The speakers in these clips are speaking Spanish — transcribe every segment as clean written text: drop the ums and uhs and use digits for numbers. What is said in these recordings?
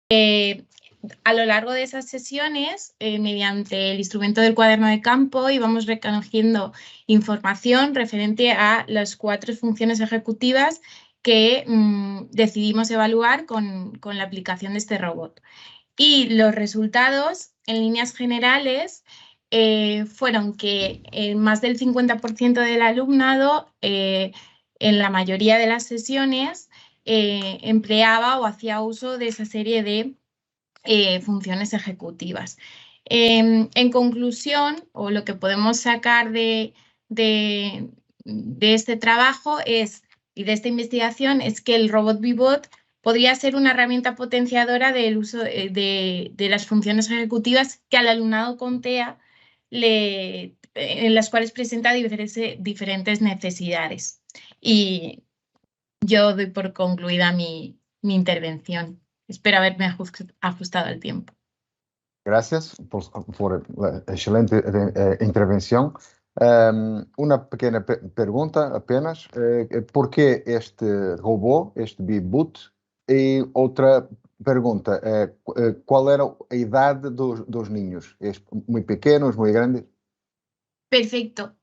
A lo largo de esas sesiones, mediante el instrumento del cuaderno de campo, íbamos recogiendo información referente a las 4 funciones ejecutivas que decidimos evaluar con la aplicación de este robot. Y los resultados, en líneas generales, fueron que más del 50% del alumnado, en la mayoría de las sesiones, empleaba o hacía uso de esa serie de funciones ejecutivas. En conclusión, o lo que podemos sacar de este trabajo y de esta investigación es que el robot Vivot podría ser una herramienta potenciadora del uso de las funciones ejecutivas que al alumnado con TEA en las cuales presenta diferentes necesidades. Y yo doy por concluida mi intervención. Espero haberme ajustado al tiempo. Gracias por la excelente intervención. Una pequeña pregunta apenas. ¿Por qué este robot, este Vivot? Y otra pregunta, ¿cuál era a idade dos niños? ¿Es muy pequeños, muy grandes? Perfecto.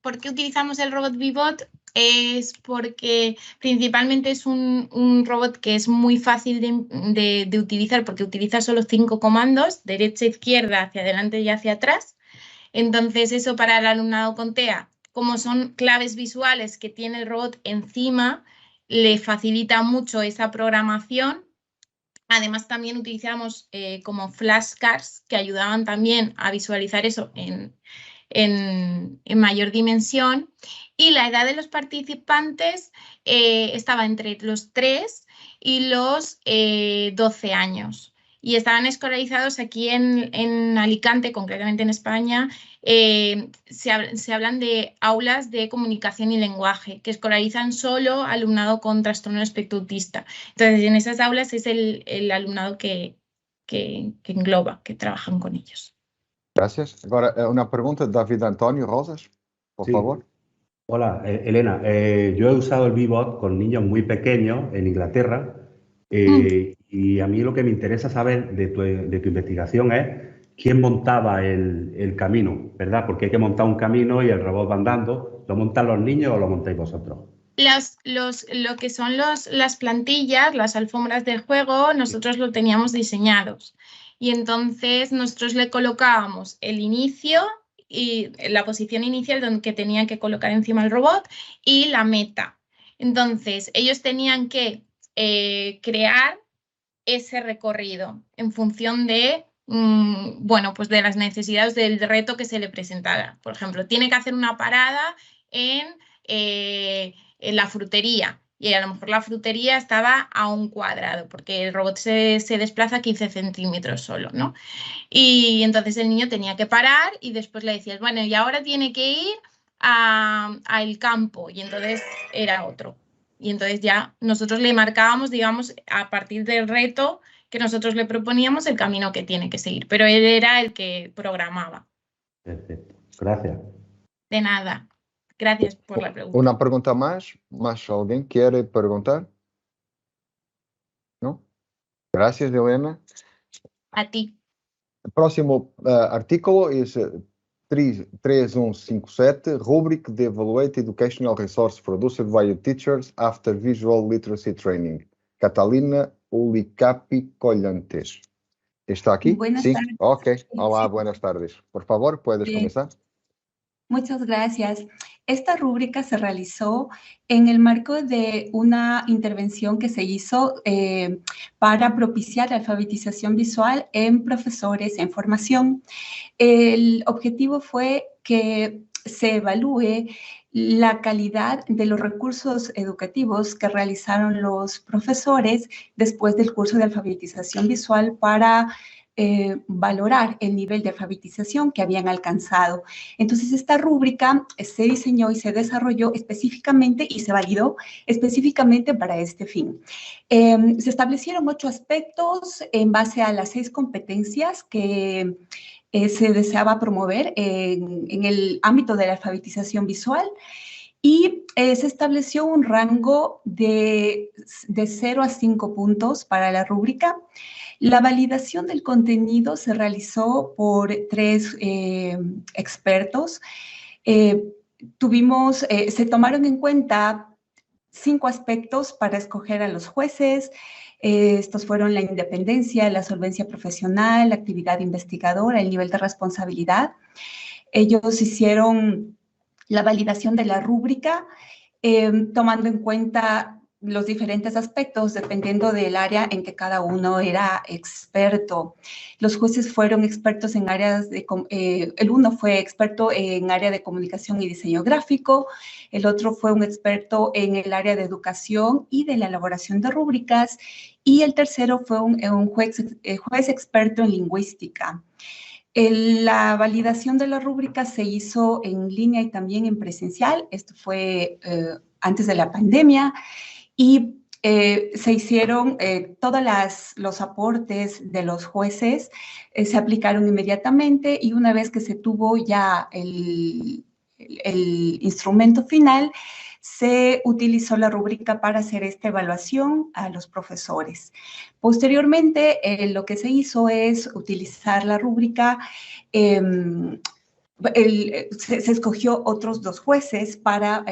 ¿Por qué utilizamos el robot Vivot? Es porque principalmente es un robot que es muy fácil de utilizar porque utiliza solo 5 comandos, derecha, izquierda, hacia adelante y hacia atrás. Entonces eso para el alumnado con TEA, como son claves visuales que tiene el robot encima, le facilita mucho esa programación. Además también utilizamos como flashcards que ayudaban también a visualizar eso en mayor dimensión, y la edad de los participantes estaba entre los 3 y los 12 años. Y estaban escolarizados aquí en Alicante, concretamente en España. Se hablan de aulas de comunicación y lenguaje, que escolarizan solo alumnado con trastorno espectro autista. Entonces, en esas aulas es el alumnado que engloba, que trabajan con ellos. Gracias. Ahora, una pregunta, David Antonio Rosas, por favor. Hola, Elena. Yo he usado el Vivot con niños muy pequeños en Inglaterra y a mí lo que me interesa saber de tu investigación es quién montaba el camino, ¿verdad? Porque hay que montar un camino y el robot va andando. ¿Lo montan los niños o lo montáis vosotros? Lo que son las plantillas, las alfombras de juego, nosotros lo teníamos diseñados. Y entonces nosotros le colocábamos el inicio y la posición inicial que tenía que colocar encima el robot y la meta. Entonces ellos tenían que crear ese recorrido en función de, bueno, pues de las necesidades del reto que se le presentara. Por ejemplo, tiene que hacer una parada en la frutería, y a lo mejor la frutería estaba a 1 cuadrado, porque el robot se desplaza 15 centímetros solo, ¿no? Y entonces el niño tenía que parar y después le decías, bueno, y ahora tiene que ir al campo, y entonces era otro. Y entonces ya nosotros le marcábamos, digamos, a partir del reto que nosotros le proponíamos, el camino que tiene que seguir, pero él era el que programaba. Perfecto. Gracias. De nada. Gracias por la pregunta. Una pregunta más. ¿Más alguien quiere preguntar? ¿No? Gracias, Elena. A ti. El próximo artículo es 3157, Rubric de Evaluate Educational Resource Produced by Teachers After Visual Literacy Training. Catalina Ulicapi Collantes. ¿Está aquí? Buenas tardes. Ok. Hola, buenas tardes. Por favor, puedes comenzar. Muchas gracias. Esta rúbrica se realizó en el marco de una intervención que se hizo para propiciar la alfabetización visual en profesores en formación. El objetivo fue que se evalúe la calidad de los recursos educativos que realizaron los profesores después del curso de alfabetización visual para valorar el nivel de alfabetización que habían alcanzado. Entonces, esta rúbrica se diseñó y se desarrolló específicamente y se validó específicamente para este fin. Se establecieron 8 aspectos en base a las 6 competencias que se deseaba promover en el ámbito de la alfabetización visual. Y se estableció un rango de 0 a 5 puntos para la rúbrica. La validación del contenido se realizó por 3 expertos. Se tomaron en cuenta 5 aspectos para escoger a los jueces. Estos fueron la independencia, la solvencia profesional, la actividad investigadora, el nivel de responsabilidad. Ellos hicieron la validación de la rúbrica, tomando en cuenta los diferentes aspectos dependiendo del área en que cada uno era experto. Los jueces fueron expertos en áreas de... el uno fue experto en área de comunicación y diseño gráfico, el otro fue un experto en el área de educación y de la elaboración de rúbricas, y el tercero fue un juez experto en lingüística. La validación de la rúbrica se hizo en línea y también en presencial. Esto fue antes de la pandemia, y se hicieron todos los aportes de los jueces, se aplicaron inmediatamente, y una vez que se tuvo ya el instrumento final, se utilizó la rúbrica para hacer esta evaluación a los profesores. Posteriormente, lo que se hizo es utilizar la rúbrica. Se escogió otros 2 jueces para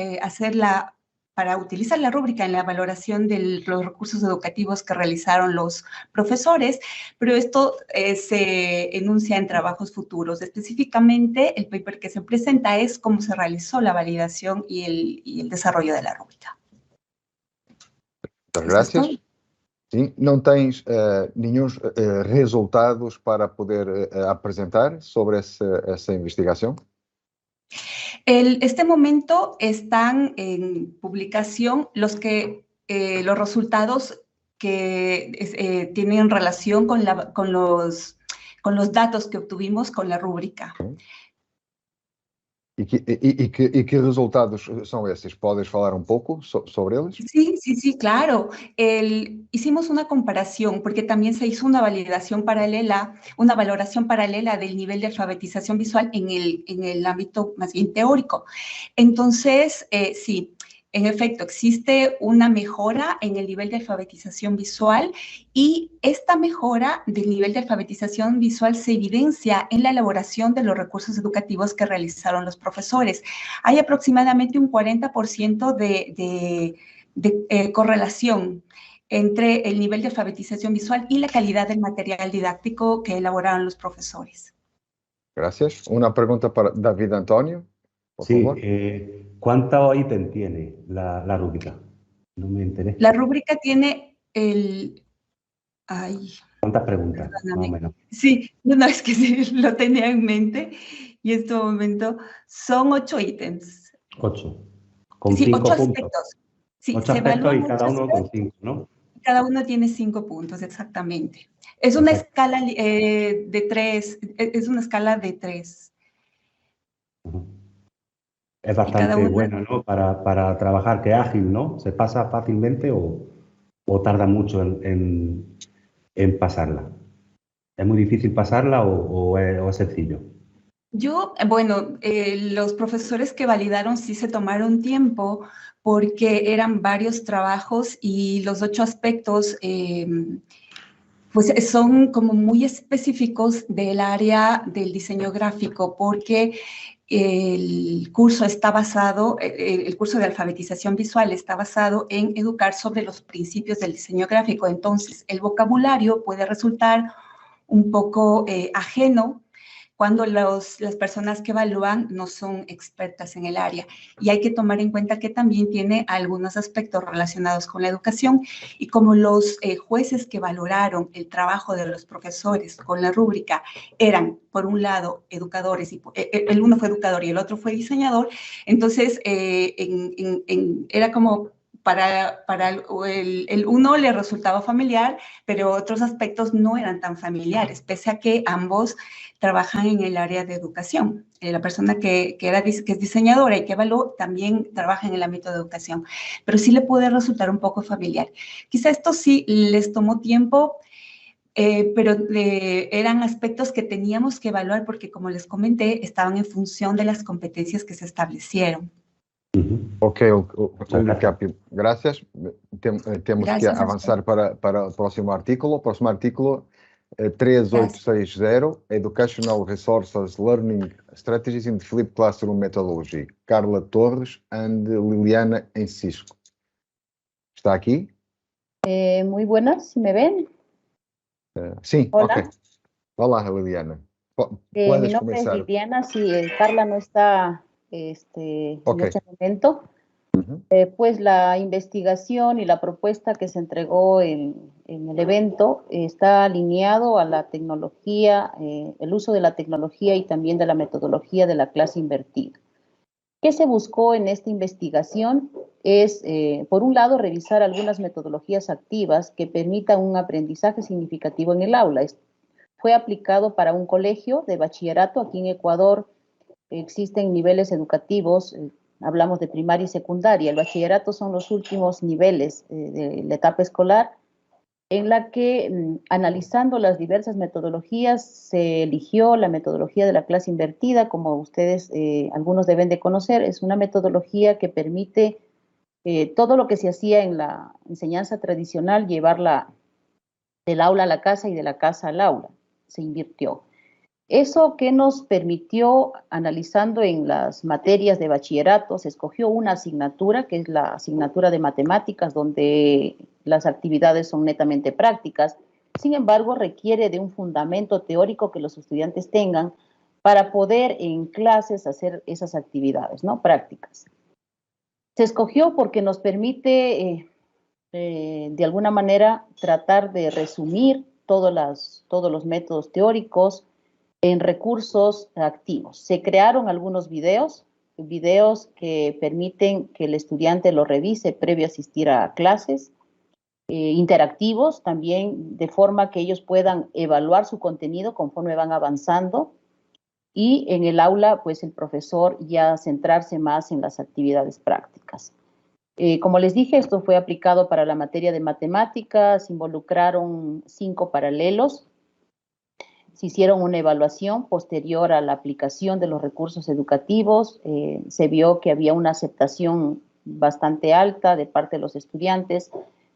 utilizar la rúbrica en la valoración de los recursos educativos que realizaron los profesores, pero esto se enuncia en trabajos futuros. Específicamente, el paper que se presenta es cómo se realizó la validación y el desarrollo de la rúbrica. Muchas gracias. Sim, não tens nenhum resultados para poder apresentar sobre essa investigação? Este momento están en publicación los resultados que tienen relación con los datos que obtuvimos con la rúbrica. Okay. E que resultados são esses? Podes falar um pouco sobre eles? Sí, claro. Hicimos una comparación porque también se hizo una valoración paralela del nivel de alfabetización visual en el ámbito más bien teórico. Entonces, sí, en efecto, existe una mejora en el nivel de alfabetización visual, y esta mejora del nivel de alfabetización visual se evidencia en la elaboración de los recursos educativos que realizaron los profesores. Hay aproximadamente un 40% de correlación entre el nivel de alfabetización visual y la calidad del material didáctico que elaboraron los profesores. Gracias. Una pregunta para David Antonio, por favor. ¿Cuántos ítems tiene la rúbrica? No me enteré. La rúbrica tiene ¿Cuántas preguntas, más o menos? Sí, no, es que sí, lo tenía en mente, y en este momento son 8 ítems. 8. Con 5 puntos. Aspectos. Sí, 8 aspectos y cada uno con 5, ¿no? Cada uno tiene 5 puntos, exactamente. Es una escala de 3, es una escala de 3. Es bastante buena, ¿no? Para trabajar, que es ágil, ¿no? ¿Se pasa fácilmente o tarda mucho en pasarla? ¿Es muy difícil pasarla o es sencillo? Los profesores que validaron sí se tomaron tiempo porque eran varios trabajos, y los 8 aspectos pues son como muy específicos del área del diseño gráfico, porque el curso de alfabetización visual está basado en educar sobre los principios del diseño gráfico. Entonces, el vocabulario puede resultar un poco ajeno cuando las personas que evalúan no son expertas en el área. Y hay que tomar en cuenta que también tiene algunos aspectos relacionados con la educación, y como los jueces que valoraron el trabajo de los profesores con la rúbrica eran, por un lado, educadores, y el uno fue educador y el otro fue diseñador, entonces era como para el uno le resultaba familiar, pero otros aspectos no eran tan familiares, pese a que ambos trabajan en el área de educación. La persona que es diseñadora y que evaluó también trabaja en el ámbito de educación, pero sí le puede resultar un poco familiar. Quizá esto sí les tomó tiempo, pero eran aspectos que teníamos que evaluar porque, como les comenté, estaban en función de las competencias que se establecieron. Ok, Cápio, gracias. Temos que Gracias a avançar para o próximo artículo. O próximo artículo é 3860, Educational Resources Learning Strategies in Flipped Classroom Methodology. Carla Torres and Liliana Encisco. ¿Está aquí? Muy buenas, ¿me ven? Sí, Hola. ok. Hola, Liliana. Mi Puedes nombre comenzar. es Liliana, si Carla no está Ok. en este momento, pues la investigación y la propuesta que se entregó en el evento está alineado a la tecnología, el uso de la tecnología y también de la metodología de la clase invertida. ¿Qué se buscó en esta investigación? Es, por un lado, revisar algunas metodologías activas que permitan un aprendizaje significativo en el aula. Fue aplicado para un colegio de bachillerato. Aquí en Ecuador existen niveles educativos, hablamos de primaria y secundaria. El bachillerato son los últimos niveles de la etapa escolar, en la que, analizando las diversas metodologías, se eligió la metodología de la clase invertida. Como ustedes, algunos deben de conocer, es una metodología que permite todo lo que se hacía en la enseñanza tradicional, llevarla del aula a la casa y de la casa al aula. Se invirtió. Eso que nos permitió, analizando en las materias de bachillerato, se escogió una asignatura, que es la asignatura de matemáticas, donde las actividades son netamente prácticas. Sin embargo, requiere de un fundamento teórico que los estudiantes tengan para poder en clases hacer esas actividades, ¿no? Prácticas. Se escogió porque nos permite, de alguna manera, tratar de resumir todos los métodos teóricos en recursos activos. Se crearon algunos videos que permiten que el estudiante lo revise previo a asistir a clases, interactivos también, de forma que ellos puedan evaluar su contenido conforme van avanzando, y en el aula, pues el profesor ya centrarse más en las actividades prácticas. Como les dije, esto fue aplicado para la materia de matemáticas, involucraron 5 paralelos. Se hicieron una evaluación posterior a la aplicación de los recursos educativos. Se vio que había una aceptación bastante alta de parte de los estudiantes,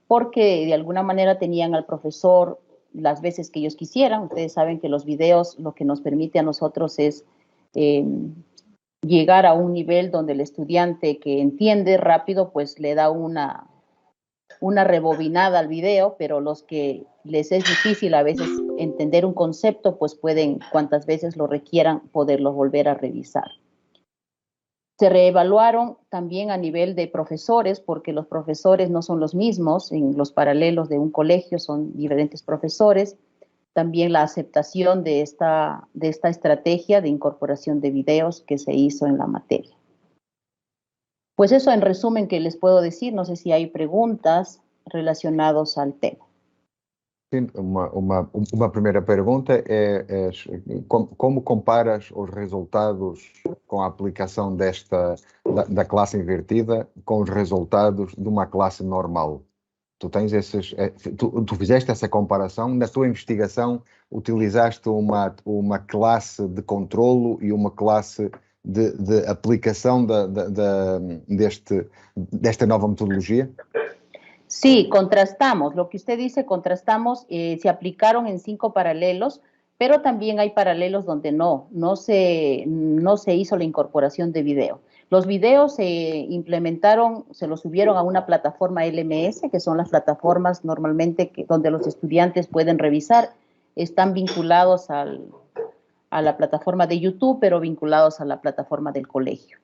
porque de alguna manera tenían al profesor las veces que ellos quisieran. Ustedes saben que los videos lo que nos permite a nosotros es llegar a un nivel donde el estudiante que entiende rápido, pues le da una rebobinada al video, pero los que les es difícil a veces entender un concepto, pues pueden, cuantas veces lo requieran, poderlo volver a revisar. Se reevaluaron también a nivel de profesores, porque los profesores no son los mismos. En los paralelos de un colegio son diferentes profesores. También la aceptación de esta estrategia de incorporación de videos que se hizo en la materia. Pues eso en resumen que les puedo decir. No sé si hay preguntas relacionadas al tema. Sim, uma primeira pergunta é como comparas os resultados com a aplicação da classe invertida com os resultados de uma classe normal? Tu tens tu fizeste essa comparação, na tua investigação utilizaste uma classe de controlo e uma classe de aplicação desta nova metodologia? Sí, contrastamos. Lo que usted dice, contrastamos. Se aplicaron en 5 paralelos, pero también hay paralelos donde no se hizo la incorporación de video. Los videos se implementaron, se los subieron a una plataforma LMS, que son las plataformas normalmente donde los estudiantes pueden revisar. Están vinculados a la plataforma de YouTube, pero vinculados a la plataforma del colegio.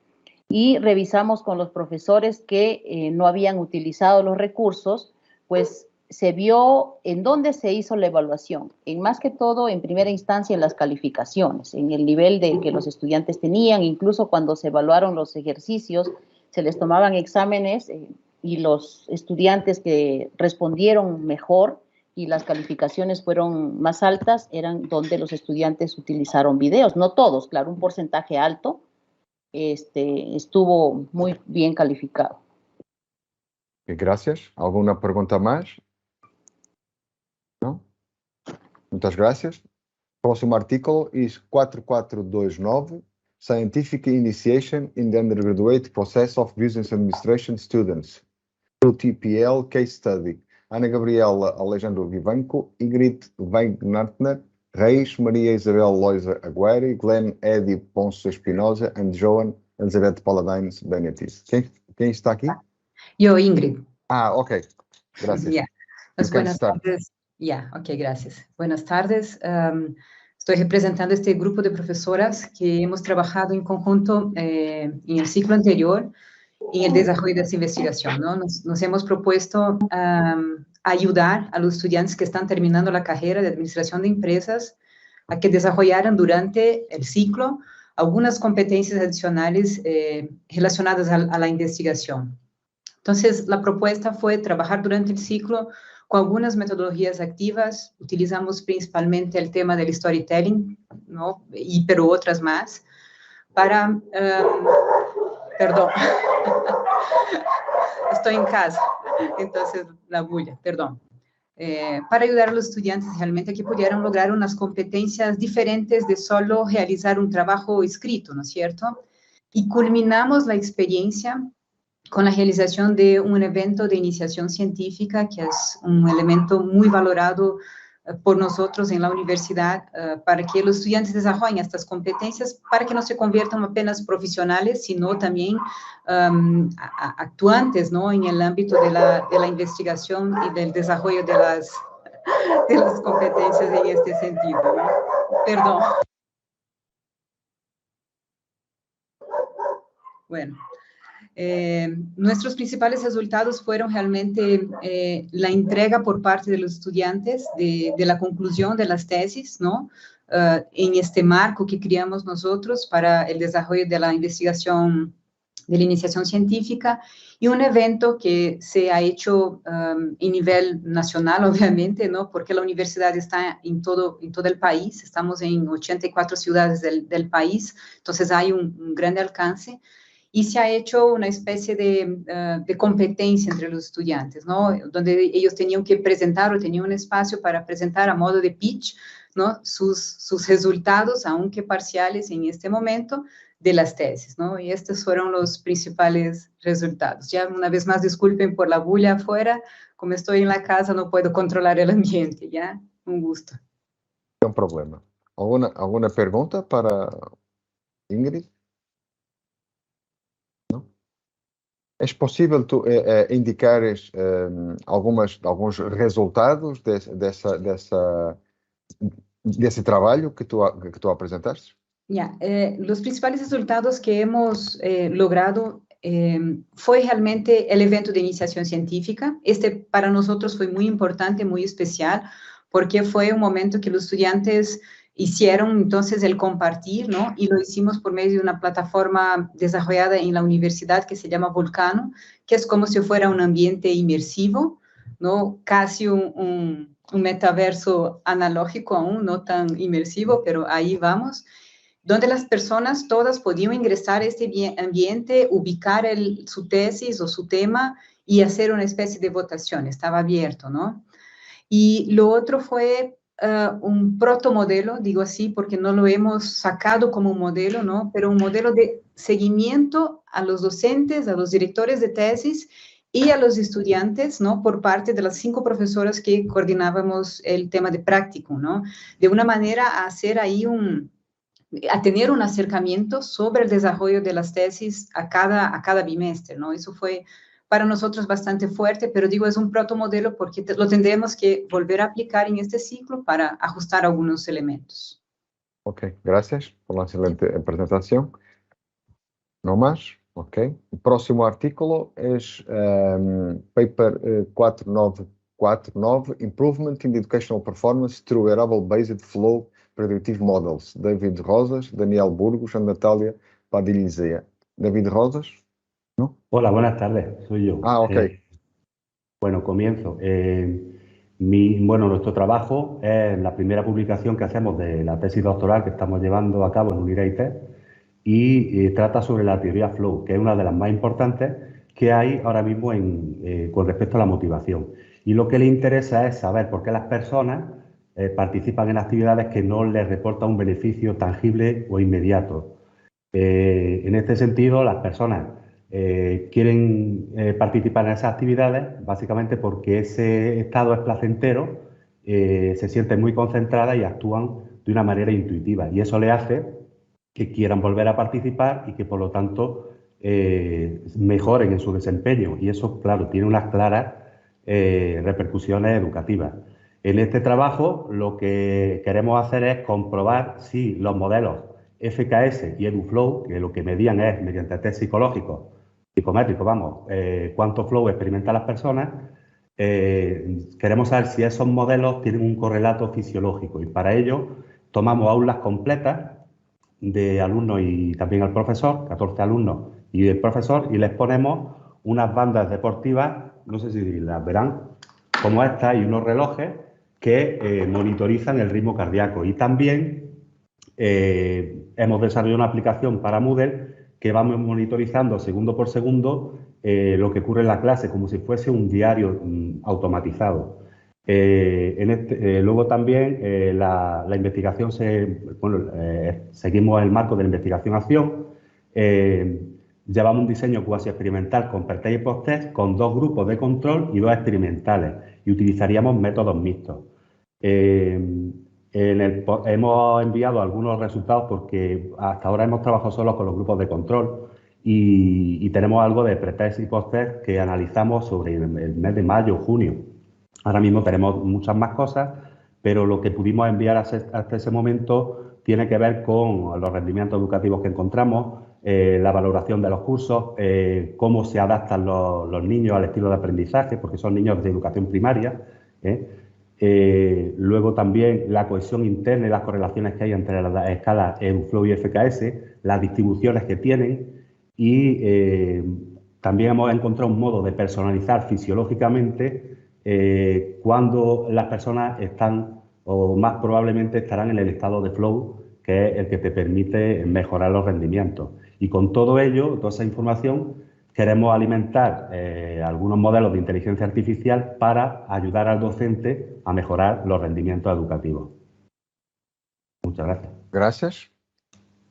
Y revisamos con los profesores que no habían utilizado los recursos, pues se vio en dónde se hizo la evaluación, en más que todo, en primera instancia, en las calificaciones, en el nivel de que los estudiantes tenían. Incluso cuando se evaluaron los ejercicios, se les tomaban exámenes y los estudiantes que respondieron mejor y las calificaciones fueron más altas, eran donde los estudiantes utilizaron videos. No todos, claro, un porcentaje alto estuvo muy bien calificado. Gracias. ¿Alguna pregunta más? ¿No? Muchas gracias. Próximo artículo es 4429, Scientific Initiation in the Undergraduate Process of Business Administration Students, through TPL Case Study. Ana Gabriela Alejandro Vivanco, Ingrid Weingartner Reis, Maria Isabel Loisa Aguirre, Glenn Eddie Ponce Espinosa and Joan Elizabeth Paladines Benedis. Quem está aqui? Yo, Ingrid. Ah, ok. Gracias. Yeah. Pues buenas tardes. Ya, ok, gracias. Buenas tardes. Estoy representando este grupo de profesoras que hemos trabajado en conjunto en el ciclo anterior en el desarrollo de esta investigación, ¿no? Nos hemos propuesto ayudar a los estudiantes que están terminando la carrera de administración de empresas a que desarrollaran durante el ciclo algunas competencias adicionales relacionadas a la investigación. Entonces, la propuesta fue trabajar durante el ciclo con algunas metodologías activas. Utilizamos principalmente el tema del storytelling, ¿no? Pero otras más, para... perdón, estoy en casa, entonces la bulla, perdón. Para ayudar a los estudiantes realmente a que pudieran lograr unas competencias diferentes de solo realizar un trabajo escrito, ¿no es cierto? Y culminamos la experiencia con la realización de un evento de iniciación científica, que es un elemento muy valorado por nosotros en la universidad, para que los estudiantes desarrollen estas competencias, para que no se conviertan apenas profesionales, sino también actuantes, ¿no?, en el ámbito de la investigación y del desarrollo de las competencias en este sentido, ¿no? Perdón. Bueno. Nuestros principales resultados fueron realmente la entrega por parte de los estudiantes de la conclusión de las tesis, ¿no? En este marco que creamos nosotros para el desarrollo de la investigación, de la iniciación científica, y un evento que se ha hecho en nivel nacional, obviamente, ¿no? Porque la universidad está en todo el país, estamos en 84 ciudades del país, entonces hay un gran alcance. Y se ha hecho una especie de competencia entre los estudiantes, ¿no? Donde ellos tenían que presentar o tenían un espacio para presentar a modo de pitch, ¿no? Sus resultados, aunque parciales en este momento, de las tesis, ¿no? Y estos fueron los principales resultados. Ya una vez más, disculpen por la bulla afuera, como estoy en la casa no puedo controlar el ambiente, ¿ya? Un gusto. No problema. ¿Alguna pregunta para Ingrid? É possível tu indicares alguns resultados desse trabalho que tu apresentaste? Ya, los principales resultados que hemos logrado fue realmente el evento de iniciación científica. Este para nosotros fue muy importante, muy especial, porque fue un momento que los estudiantes hicieron entonces el compartir, ¿no? Y lo hicimos por medio de una plataforma desarrollada en la universidad que se llama Volcano, que es como si fuera un ambiente inmersivo, ¿no? Casi un metaverso analógico aún, no tan inmersivo, pero ahí vamos, donde las personas todas podían ingresar a este ambiente, ubicar su tesis o su tema y hacer una especie de votación, estaba abierto, ¿no? Y lo otro fue un protomodelo, digo así, porque no lo hemos sacado como un modelo, ¿no? Pero un modelo de seguimiento a los docentes, a los directores de tesis y a los estudiantes, ¿no? Por parte de las 5 profesoras que coordinábamos el tema de práctico, ¿no? De una manera a hacer ahí a tener un acercamiento sobre el desarrollo de las tesis a cada bimestre, ¿no? Eso fue para nosotros bastante fuerte, pero digo, es un protomodelo porque lo tendremos que volver a aplicar en este ciclo para ajustar algunos elementos. Ok, gracias por la excelente presentación. ¿No más? Ok. El próximo artículo es Paper 4949, Improvement in Educational Performance through Variable-Based Flow Predictive Models. David Rosas, Daniel Burgos y Natalia Padillizea. David Rosas. ¿No? Hola, buenas tardes, soy yo. Ah, ok. Bueno, comienzo. Nuestro trabajo es la primera publicación que hacemos de la tesis doctoral que estamos llevando a cabo en Uniraite y trata sobre la teoría Flow, que es una de las más importantes que hay ahora mismo con respecto a la motivación. Y lo que le interesa es saber por qué las personas participan en actividades que no les reportan un beneficio tangible o inmediato. En este sentido, las personas quieren participar en esas actividades básicamente porque ese estado es placentero, se sienten muy concentradas y actúan de una manera intuitiva, y eso le hace que quieran volver a participar y que por lo tanto mejoren en su desempeño, y eso, claro, tiene unas claras repercusiones educativas. En este trabajo lo que queremos hacer es comprobar si los modelos FKS y EduFlow, que lo que medían es, mediante test psicológicos, psicométricos, vamos, cuánto flow experimentan las personas, queremos saber si esos modelos tienen un correlato fisiológico, y para ello tomamos aulas completas de alumnos y también al profesor, 14 alumnos y el profesor, y les ponemos unas bandas deportivas, no sé si las verán, como esta, y unos relojes que monitorizan el ritmo cardíaco. Y también hemos desarrollado una aplicación para Moodle que vamos monitorizando segundo por segundo lo que ocurre en la clase, como si fuese un diario automatizado. Luego también la investigación, seguimos el marco de la investigación-acción. Llevamos un diseño cuasi experimental con pre-test y post-test, con 2 grupos de control y 2 experimentales, y utilizaríamos métodos mixtos. Hemos enviado algunos resultados porque hasta ahora hemos trabajado solo con los grupos de control, y tenemos algo de pre-test y post-test que analizamos sobre el mes de mayo o junio. Ahora mismo tenemos muchas más cosas, pero lo que pudimos enviar hasta ese momento tiene que ver con los rendimientos educativos que encontramos, la valoración de los cursos, cómo se adaptan los niños al estilo de aprendizaje, porque son niños de educación primaria. Luego también la cohesión interna y las correlaciones que hay entre las escalas EduFlow y FKS, las distribuciones que tienen, y también hemos encontrado un modo de personalizar fisiológicamente cuando las personas están, o más probablemente estarán, en el estado de flow, que es el que te permite mejorar los rendimientos. Y con todo ello, toda esa información, queremos alimentar algunos modelos de inteligencia artificial para ayudar al docente a mejorar los rendimientos educativos. Muchas gracias. Gracias.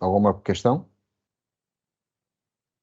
¿Alguna cuestión?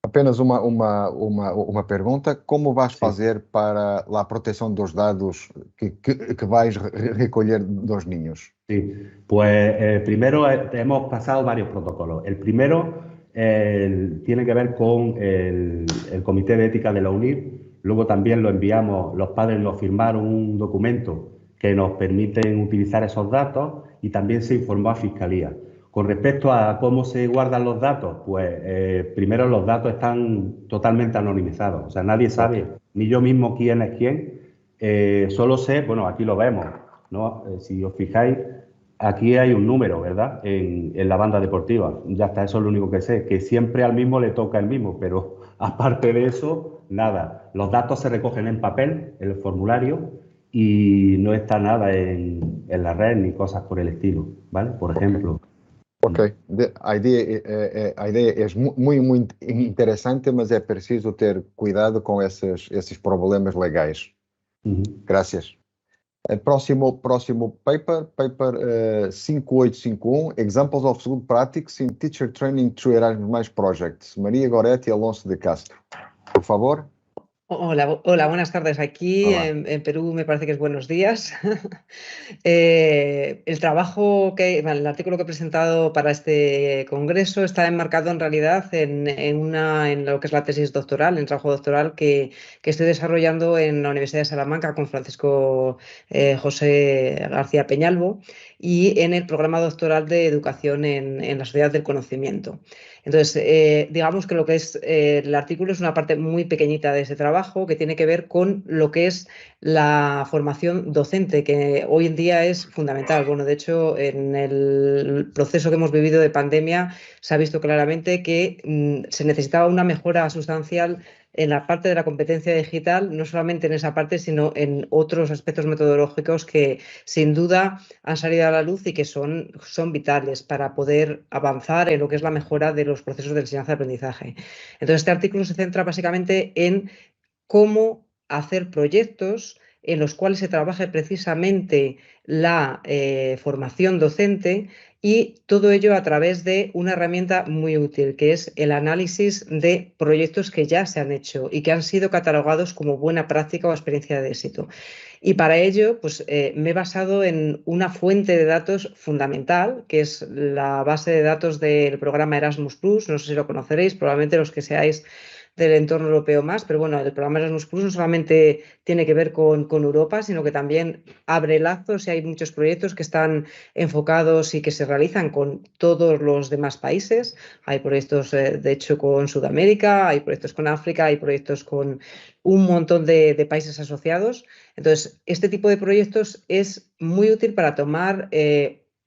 Apenas uma pergunta. Como vais fazer para a proteção dos dados que vais recolher dos niños? Sí, pues primero hemos pasado varios protocolos. El primero tiene que ver con el Comité de Ética de la UNIR. Luego también lo enviamos, los padres nos firmaron un documento que nos permite utilizar esos datos, y también se informó a Fiscalía. Con respecto a cómo se guardan los datos, pues primero los datos están totalmente anonimizados. O sea, nadie sabe, ni yo mismo, quién es quién. Solo sé, bueno, aquí lo vemos, ¿no? Si os fijáis, aquí hay un número, ¿verdad? En la banda deportiva. Ya está, eso es lo único que sé, que siempre al mismo le toca el mismo, pero aparte de eso, nada. Los datos se recogen en papel, en el formulario, y no está nada en la red ni cosas por el estilo, ¿vale? Por ejemplo. Ok, a ideia é muito interessante, mas é preciso ter cuidado com esses problemas legais. Gracias. Próximo paper 5851, Examples of Good Practice in Teacher Training through Erasmus+ Projects. María Goretti y Alonso de Castro. Por favor. Hola, buenas tardes. Aquí en Perú me parece que es buenos días. El artículo que he presentado para este congreso está enmarcado en realidad en lo que es la tesis doctoral, en el trabajo doctoral que estoy desarrollando en la Universidad de Salamanca con Francisco José García Peñalvo, y en el programa doctoral de educación en la sociedad del conocimiento. Entonces, digamos que lo que es el artículo es una parte muy pequeñita de ese trabajo, que tiene que ver con lo que es la formación docente, que hoy en día es fundamental. Bueno, de hecho, en el proceso que hemos vivido de pandemia se ha visto claramente que se necesitaba una mejora sustancial en la parte de la competencia digital, no solamente en esa parte, sino en otros aspectos metodológicos que sin duda han salido a la luz y que son vitales para poder avanzar en lo que es la mejora de los procesos de enseñanza-aprendizaje. Entonces, este artículo se centra básicamente en cómo hacer proyectos en los cuales se trabaje precisamente la formación docente, y todo ello a través de una herramienta muy útil, que es el análisis de proyectos que ya se han hecho y que han sido catalogados como buena práctica o experiencia de éxito. Y para ello, pues, me he basado en una fuente de datos fundamental, que es la base de datos del programa Erasmus+. No sé si lo conoceréis, probablemente los que seáis del entorno europeo más, pero bueno, el programa Erasmus+ no solamente tiene que ver con Europa, sino que también abre lazos, y hay muchos proyectos que están enfocados y que se realizan con todos los demás países. Hay proyectos, de hecho, con Sudamérica, hay proyectos con África, hay proyectos con un montón de países asociados. Entonces, este tipo de proyectos es muy útil para tomar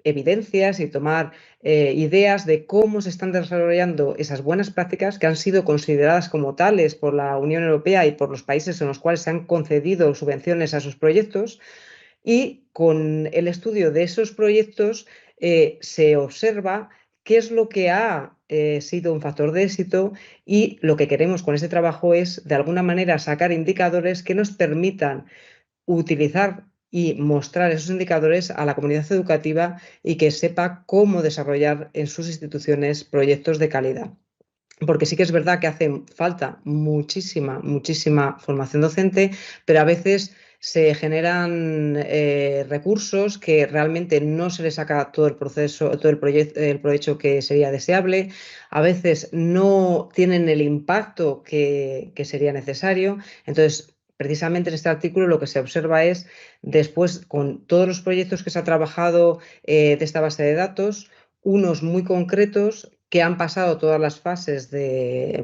evidencias y tomar ideas de cómo se están desarrollando esas buenas prácticas que han sido consideradas como tales por la Unión Europea y por los países en los cuales se han concedido subvenciones a esos proyectos. Y con el estudio de esos proyectos se observa qué es lo que ha sido un factor de éxito, y lo que queremos con este trabajo es, de alguna manera, sacar indicadores que nos permitan utilizar y mostrar esos indicadores a la comunidad educativa y que sepa cómo desarrollar en sus instituciones proyectos de calidad. Porque sí que es verdad que hace falta muchísima formación docente, pero a veces se generan recursos que realmente no se le saca todo el proceso, todo el provecho que sería deseable. A veces no tienen el impacto que sería necesario. Entonces, precisamente en este artículo lo que se observa es, después, con todos los proyectos que se ha trabajado de esta base de datos, unos muy concretos que han pasado todas las fases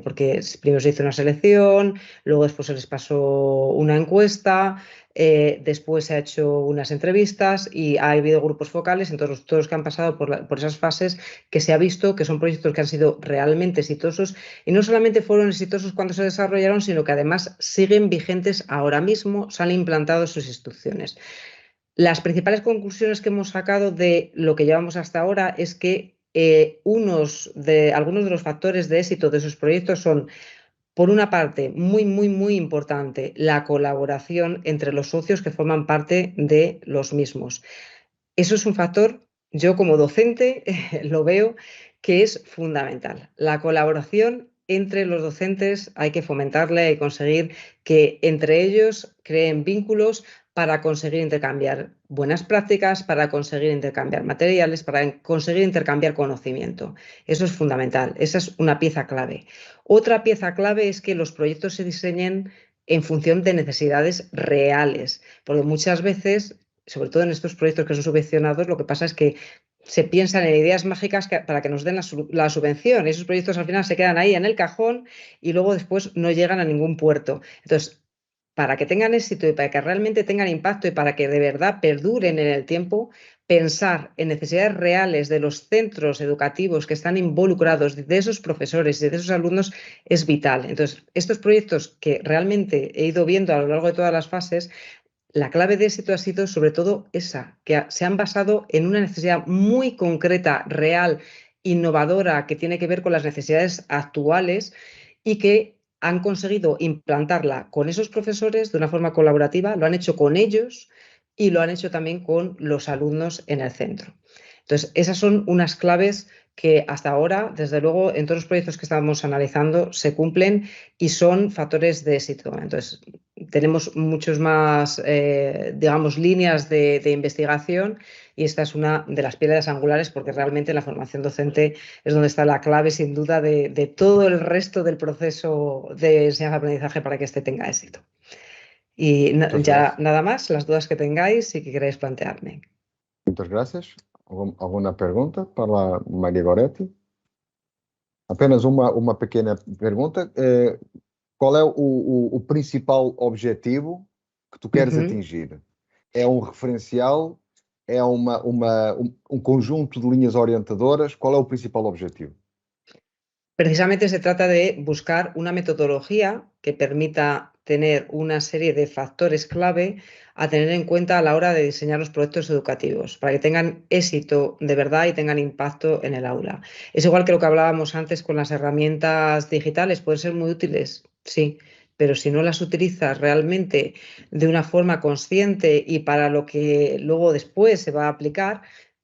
porque primero se hizo una selección, luego después se les pasó una encuesta, después se ha hecho unas entrevistas y ha habido grupos focales. Entonces, todos los que han pasado por esas fases, que se ha visto que son proyectos que han sido realmente exitosos, y no solamente fueron exitosos cuando se desarrollaron, sino que además siguen vigentes ahora mismo, se han implantado en sus instituciones. Las principales conclusiones que hemos sacado de lo que llevamos hasta ahora es que algunos de los factores de éxito de esos proyectos son, por una parte, muy importante, la colaboración entre los socios que forman parte de los mismos. Eso es un factor, yo como docente lo veo, que es fundamental. La colaboración entre los docentes hay que fomentarla y conseguir que entre ellos creen vínculos para conseguir intercambiar buenas prácticas, para conseguir intercambiar materiales, para conseguir intercambiar conocimiento. Eso es fundamental, esa es una pieza clave. Otra pieza clave es que los proyectos se diseñen en función de necesidades reales, porque muchas veces, sobre todo en estos proyectos que son subvencionados, lo que pasa es que se piensan en ideas mágicas para que nos den la subvención, y esos proyectos al final se quedan ahí en el cajón y luego después no llegan a ningún puerto. Entonces, para que tengan éxito y para que realmente tengan impacto y para que de verdad perduren en el tiempo, pensar en necesidades reales de los centros educativos que están involucrados, de esos profesores y de esos alumnos, es vital. Entonces, estos proyectos que realmente he ido viendo a lo largo de todas las fases, la clave de éxito ha sido sobre todo esa, que se han basado en una necesidad muy concreta, real, innovadora, que tiene que ver con las necesidades actuales, y que han conseguido implantarla con esos profesores de una forma colaborativa, lo han hecho con ellos y lo han hecho también con los alumnos en el centro. Entonces, esas son unas claves que hasta ahora, desde luego, en todos los proyectos que estamos analizando se cumplen y son factores de éxito. Entonces, tenemos muchos más, digamos, líneas de investigación, y esta es una de las piedras angulares, porque realmente la formación docente es donde está la clave, sin duda, de todo el resto del proceso de enseñanza-aprendizaje para que este tenga éxito. Y ya nada más, las dudas que tengáis y que queráis plantearme. Muchas gracias. ¿Alguna pregunta para Maria Goretti? Apenas uma pequena pergunta. Qual é o principal objetivo que tu queres atingir? É referencial? É conjunto de linhas orientadoras? Qual é o principal objetivo? Precisamente se trata de buscar una metodología que permita tener una serie de factores clave a tener en cuenta a la hora de diseñar los proyectos educativos, para que tengan éxito de verdad y tengan impacto en el aula. Es igual que lo que hablábamos antes con las herramientas digitales, pueden ser muy útiles, sí, pero si no las utilizas realmente de una forma consciente y para lo que luego después se va a aplicar,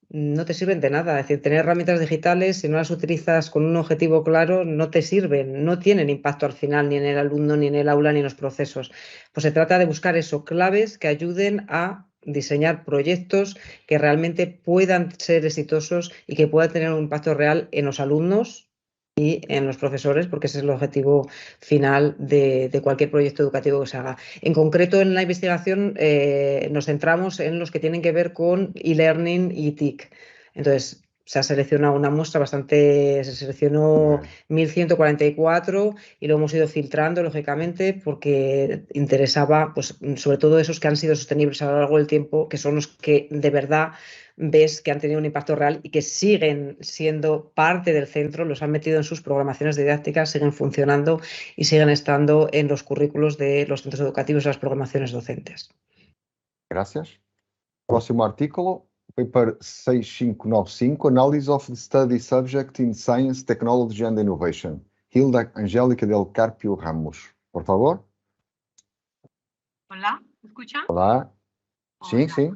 no te sirven de nada. Es decir, tener herramientas digitales, si no las utilizas con un objetivo claro, no te sirven, no tienen impacto al final ni en el alumno, ni en el aula, ni en los procesos. Pues se trata de buscar eso, claves que ayuden a diseñar proyectos que realmente puedan ser exitosos y que puedan tener un impacto real en los alumnos y en los profesores, porque ese es el objetivo final de cualquier proyecto educativo que se haga. En concreto, en la investigación nos centramos en los que tienen que ver con e-learning y TIC. Entonces, se ha seleccionado una muestra se seleccionó 1.144 y lo hemos ido filtrando, lógicamente, porque interesaba, pues, sobre todo esos que han sido sostenibles a lo largo del tiempo, que son los que de verdad ves que han tenido un impacto real y que siguen siendo parte del centro, los han metido en sus programaciones didácticas, siguen funcionando y siguen estando en los currículos de los centros educativos y las programaciones docentes. Gracias. Próximo artículo, paper 6595, Analysis of the Study Subject in Science, Technology and Innovation. Hilda Angélica del Carpio Ramos. Por favor. Hola, ¿me escuchan? Hola. Sí, Hola. sí.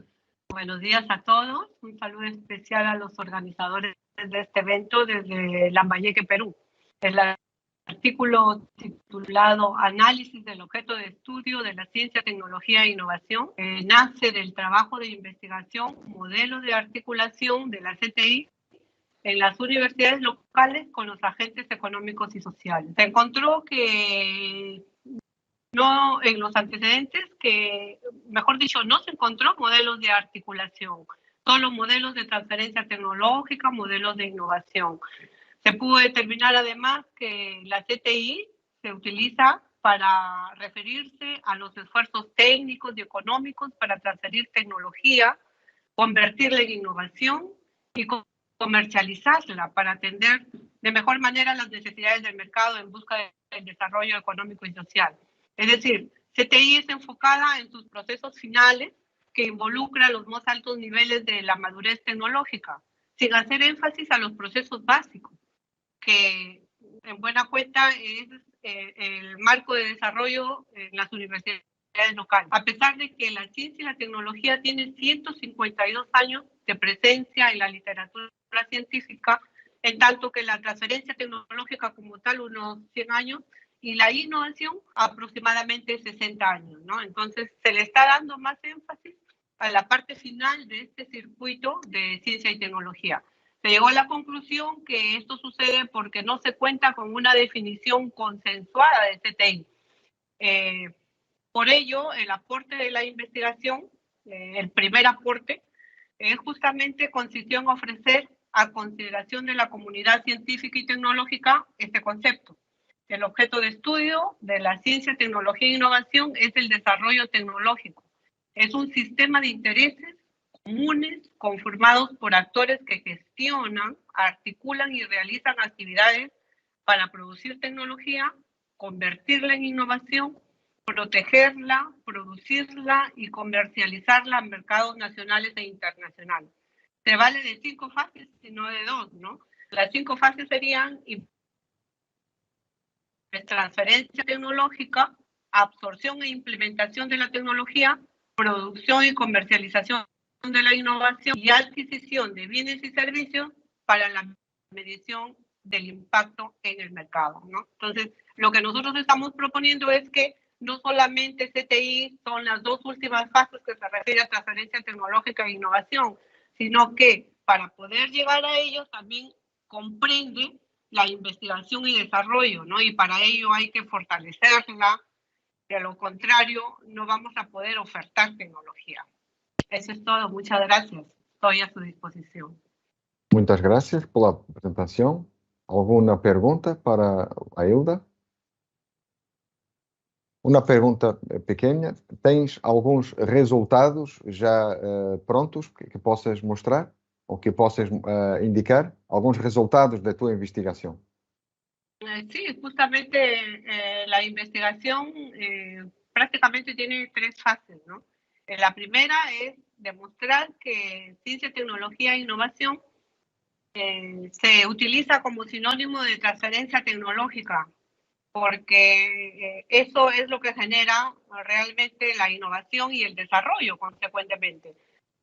Buenos días a todos. Un saludo especial a los organizadores de este evento desde Lambayeque, Perú. El artículo titulado Análisis del objeto de estudio de la ciencia, tecnología e innovación nace del trabajo de investigación, modelo de articulación de la CTI en las universidades locales con los agentes económicos y sociales. Se encontró que no en los antecedentes, que mejor dicho, no se encontró modelos de articulación, solo modelos de transferencia tecnológica, modelos de innovación. Se pudo determinar además que la CTI se utiliza para referirse a los esfuerzos técnicos y económicos para transferir tecnología, convertirla en innovación y comercializarla para atender de mejor manera las necesidades del mercado en busca del desarrollo económico y social. Es decir, CTI es enfocada en sus procesos finales que involucran los más altos niveles de la madurez tecnológica, sin hacer énfasis a los procesos básicos, que en buena cuenta es el marco de desarrollo en las universidades locales. A pesar de que la ciencia y la tecnología tienen 152 años de presencia en la literatura científica, en tanto que la transferencia tecnológica como tal unos 100 años, y la innovación aproximadamente 60 años, ¿no? Entonces se le está dando más énfasis a la parte final de este circuito de ciencia y tecnología. Se llegó a la conclusión que esto sucede porque no se cuenta con una definición consensuada de CTI. Por ello, el aporte de la investigación, el primer aporte, justamente consistió en ofrecer a consideración de la comunidad científica y tecnológica este concepto. El objeto de estudio de la ciencia, tecnología e innovación es el desarrollo tecnológico. Es un sistema de intereses comunes conformados por actores que gestionan, articulan y realizan actividades para producir tecnología, convertirla en innovación, protegerla, producirla y comercializarla en mercados nacionales e internacionales. Se vale de 5 fases y no de 2, ¿no? Las 5 fases serían transferencia tecnológica, absorción e implementación de la tecnología, producción y comercialización de la innovación y adquisición de bienes y servicios para la medición del impacto en el mercado, ¿no? Entonces, lo que nosotros estamos proponiendo es que no solamente CTI son las 2 últimas fases que se refiere a transferencia tecnológica e innovación, sino que para poder llegar a ellos también comprende la investigación y desarrollo, ¿no? Y para ello hay que fortalecerla, de lo contrario no vamos a poder ofertar tecnología. Eso es todo, muchas gracias, estoy a su disposición. Muchas gracias por la presentación. ¿Alguna pregunta para a Hilda? Uma pergunta pequena. Tens alguns resultados já prontos que possas mostrar ou que possas indicar? Alguns resultados da tua investigação? Sí, justamente la investigación prácticamente tiene 3 fases, ¿no? La primera es demostrar que ciencia, tecnología e innovación se utiliza como sinónimo de transferencia tecnológica porque eso es lo que genera realmente la innovación y el desarrollo, consecuentemente.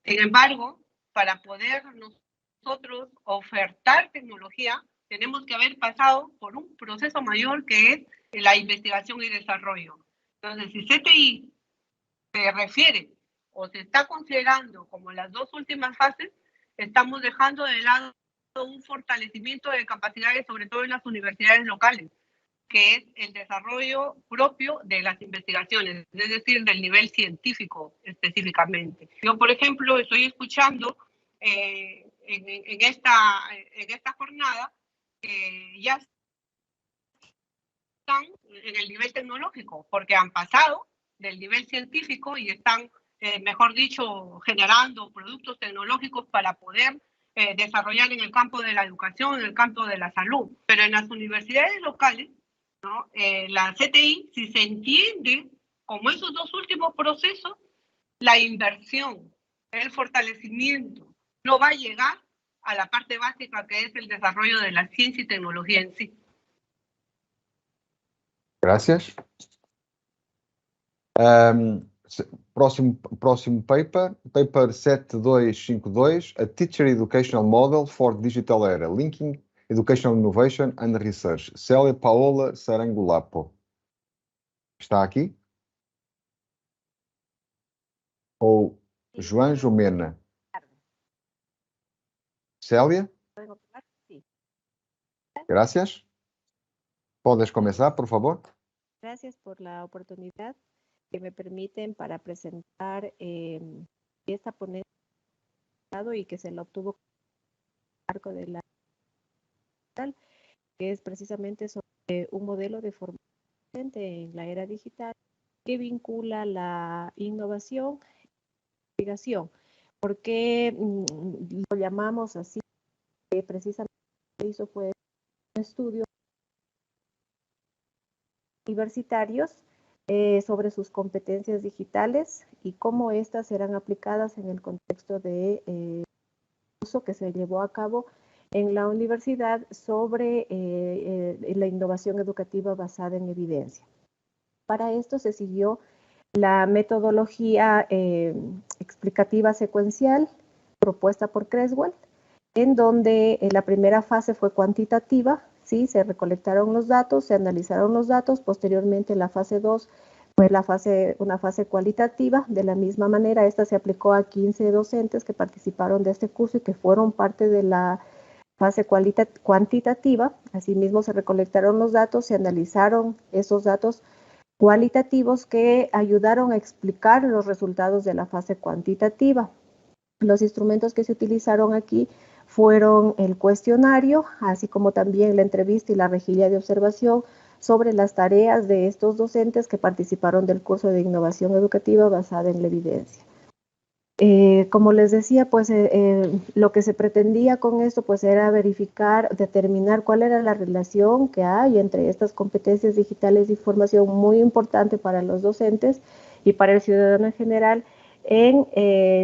Sin embargo, para poder nosotros ofertar tecnología, tenemos que haber pasado por un proceso mayor que es la investigación y desarrollo. Entonces, si CTI se refiere o se está considerando como las dos últimas fases, estamos dejando de lado un fortalecimiento de capacidades, sobre todo en las universidades locales, que es el desarrollo propio de las investigaciones, es decir, del nivel científico específicamente. Yo, por ejemplo, estoy escuchando en esta jornada que ya están en el nivel tecnológico, porque han pasado del nivel científico y están, mejor dicho, generando productos tecnológicos para poder desarrollar en el campo de la educación, en el campo de la salud. Pero en las universidades locales, ¿no? La CTI, si se entiende como esos dos últimos procesos, la inversión, el fortalecimiento, no va a llegar a la parte básica que es el desarrollo de la ciencia y tecnología en sí. Gracias. Próximo paper 7252, a Teacher Educational Model for Digital Era, Linking Educational Innovation and Research. Célia Paola Sarangulapo. Está aqui? Ou João Jomena? Célia? Gracias. Puedes comenzar, por favor. Gracias por la oportunidad que me permiten para presentar esta ponencia y que se la obtuvo en el marco de la que es precisamente sobre un modelo de formación en la era digital que vincula la innovación y la investigación. ¿Por qué lo llamamos así? Precisamente lo que hizo fue un estudio universitarios sobre sus competencias digitales y cómo éstas serán aplicadas en el contexto de uso que se llevó a cabo en la universidad sobre la innovación educativa basada en evidencia. Para esto se siguió la metodología explicativa secuencial propuesta por Creswell, en donde la primera fase fue cuantitativa, ¿sí? Se recolectaron los datos, se analizaron los datos, posteriormente la fase 2 fue una fase cualitativa. De la misma manera, esta se aplicó a 15 docentes que participaron de este curso y que fueron parte de la fase cuantitativa. Asimismo, se recolectaron los datos, se analizaron esos datos cualitativos que ayudaron a explicar los resultados de la fase cuantitativa. Los instrumentos que se utilizaron aquí fueron el cuestionario, así como también la entrevista y la rejilla de observación sobre las tareas de estos docentes que participaron del curso de innovación educativa basada en la evidencia. Como les decía, pues lo que se pretendía con esto pues era verificar, determinar cuál era la relación que hay entre estas competencias digitales de información muy importante para los docentes y para el ciudadano en general en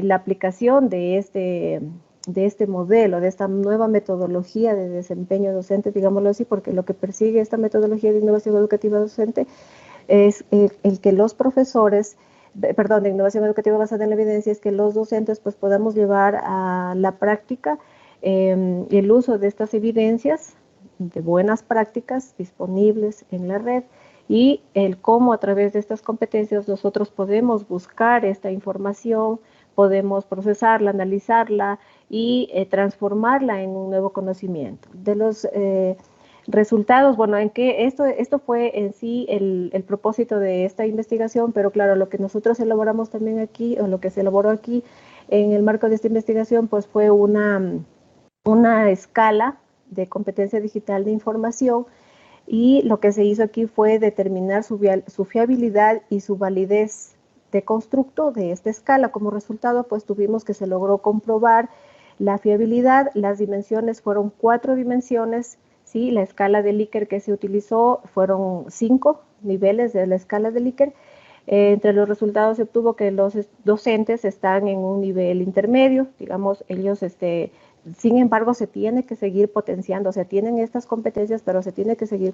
la aplicación de este modelo, de esta nueva metodología de desempeño docente, digámoslo así, porque lo que persigue esta metodología de innovación educativa docente es el que los profesores, de innovación educativa basada en la evidencia, es que los docentes pues podamos llevar a la práctica el uso de estas evidencias, de buenas prácticas disponibles en la red, y el cómo a través de estas competencias nosotros podemos buscar esta información, podemos procesarla, analizarla y transformarla en un nuevo conocimiento. De los resultados, bueno, en que esto fue en sí el propósito de esta investigación, pero claro, lo que nosotros elaboramos también aquí, o lo que se elaboró aquí en el marco de esta investigación, pues fue una escala de competencia digital de información, y lo que se hizo aquí fue determinar su fiabilidad y su validez de constructo de esta escala. Como resultado, pues tuvimos que se logró comprobar la fiabilidad. Las dimensiones fueron 4 dimensiones, ¿sí? La escala de Likert que se utilizó fueron 5 niveles de la escala de Likert. Entre los resultados se obtuvo que los docentes están en un nivel intermedio, digamos, ellos sin embargo, se tiene que seguir potenciando, o sea, tienen estas competencias, pero se tiene que seguir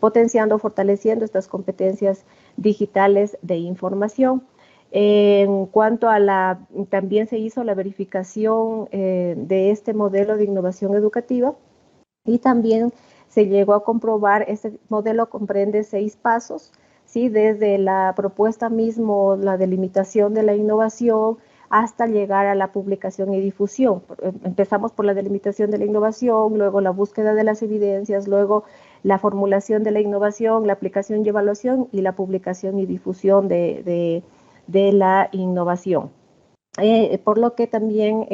potenciando, fortaleciendo estas competencias digitales de información. En cuanto a también se hizo la verificación de este modelo de innovación educativa y también se llegó a comprobar, este modelo comprende 6 pasos, ¿sí? Desde la propuesta mismo, la delimitación de la innovación, hasta llegar a la publicación y difusión. Empezamos por la delimitación de la innovación, luego la búsqueda de las evidencias, luego la formulación de la innovación, la aplicación y evaluación y la publicación y difusión de la innovación. Por lo que también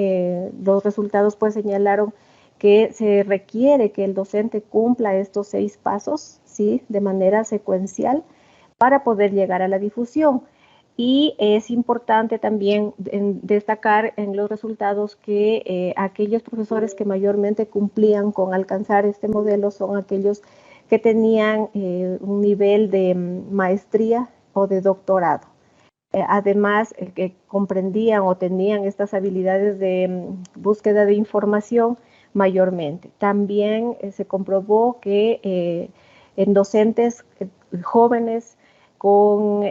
los resultados pues señalaron que se requiere que el docente cumpla estos 6 pasos, ¿sí? De manera secuencial para poder llegar a la difusión. Y es importante también destacar en los resultados que aquellos profesores que mayormente cumplían con alcanzar este modelo son aquellos que tenían un nivel de maestría o de doctorado. Además, que comprendían o tenían estas habilidades de búsqueda de información mayormente. También se comprobó que en docentes jóvenes con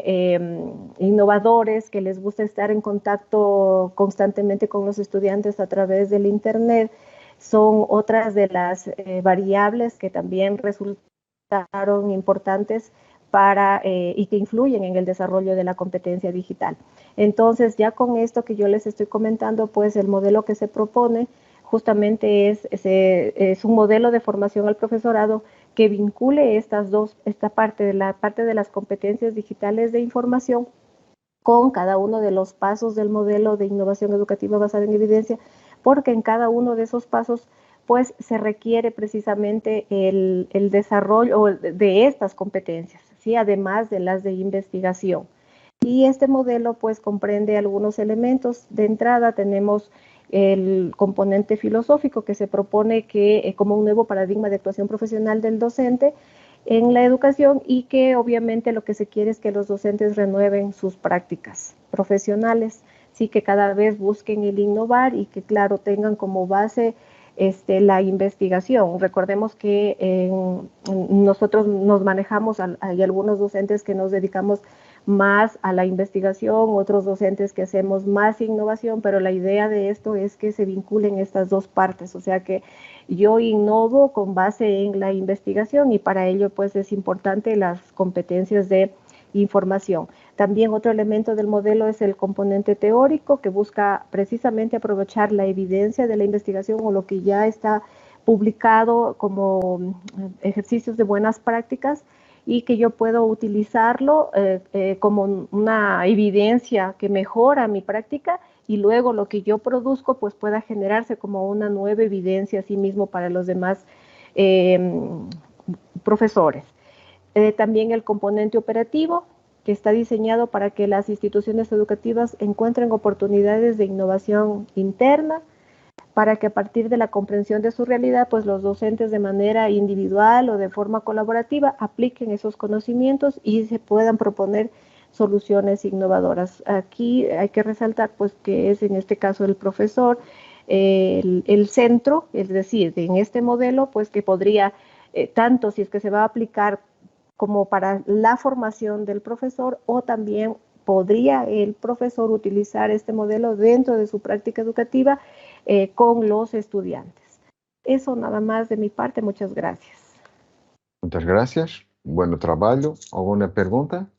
innovadores que les gusta estar en contacto constantemente con los estudiantes a través del Internet, son otras de las variables que también resultaron importantes y que influyen en el desarrollo de la competencia digital. Entonces, ya con esto que yo les estoy comentando, pues el modelo que se propone justamente es un modelo de formación al profesorado que vincule esta parte de las competencias digitales de información con cada uno de los pasos del modelo de innovación educativa basada en evidencia, porque en cada uno de esos pasos pues se requiere precisamente el desarrollo de estas competencias, ¿sí? Además de las de investigación. Y este modelo pues comprende algunos elementos. De entrada tenemos el componente filosófico que se propone que como un nuevo paradigma de actuación profesional del docente en la educación y que obviamente lo que se quiere es que los docentes renueven sus prácticas profesionales, sí, que cada vez busquen el innovar y que claro tengan como base la investigación. Recordemos que nosotros nos manejamos, hay algunos docentes que nos dedicamos más a la investigación, otros docentes que hacemos más innovación, pero la idea de esto es que se vinculen estas dos partes, o sea que yo innovo con base en la investigación y para ello pues es importante las competencias de información. También otro elemento del modelo es el componente teórico que busca precisamente aprovechar la evidencia de la investigación o lo que ya está publicado como ejercicios de buenas prácticas y que yo puedo utilizarlo como una evidencia que mejora mi práctica y luego lo que yo produzco pues pueda generarse como una nueva evidencia a sí mismo para los demás profesores. También el componente operativo que está diseñado para que las instituciones educativas encuentren oportunidades de innovación interna, para que a partir de la comprensión de su realidad, pues los docentes de manera individual o de forma colaborativa apliquen esos conocimientos y se puedan proponer soluciones innovadoras. Aquí hay que resaltar pues que es en este caso el profesor el centro, es decir, en este modelo pues que podría, tanto si es que se va a aplicar como para la formación del profesor o también podría el profesor utilizar este modelo dentro de su práctica educativa con los estudiantes. Eso nada más de mi parte, muchas gracias. Muchas gracias, buen trabajo. ¿Alguna pregunta?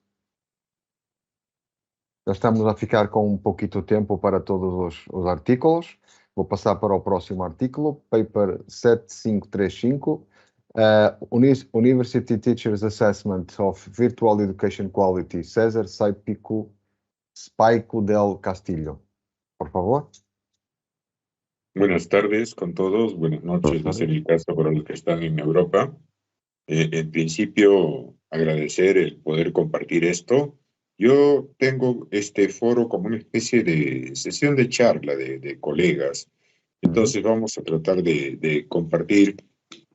Já estamos a ficar com um pouquinho de tempo para todos os artículos. Vou passar para o próximo artículo, paper 7535, University Teachers Assessment of Virtual Education Quality, César Spaico del Castillo. Por favor. Buenas tardes con todos, buenas noches, no sé en el caso para los que están en Europa. En principio, agradecer el poder compartir esto. Yo tengo este foro como una especie de sesión de charla de colegas. Entonces vamos a tratar de compartir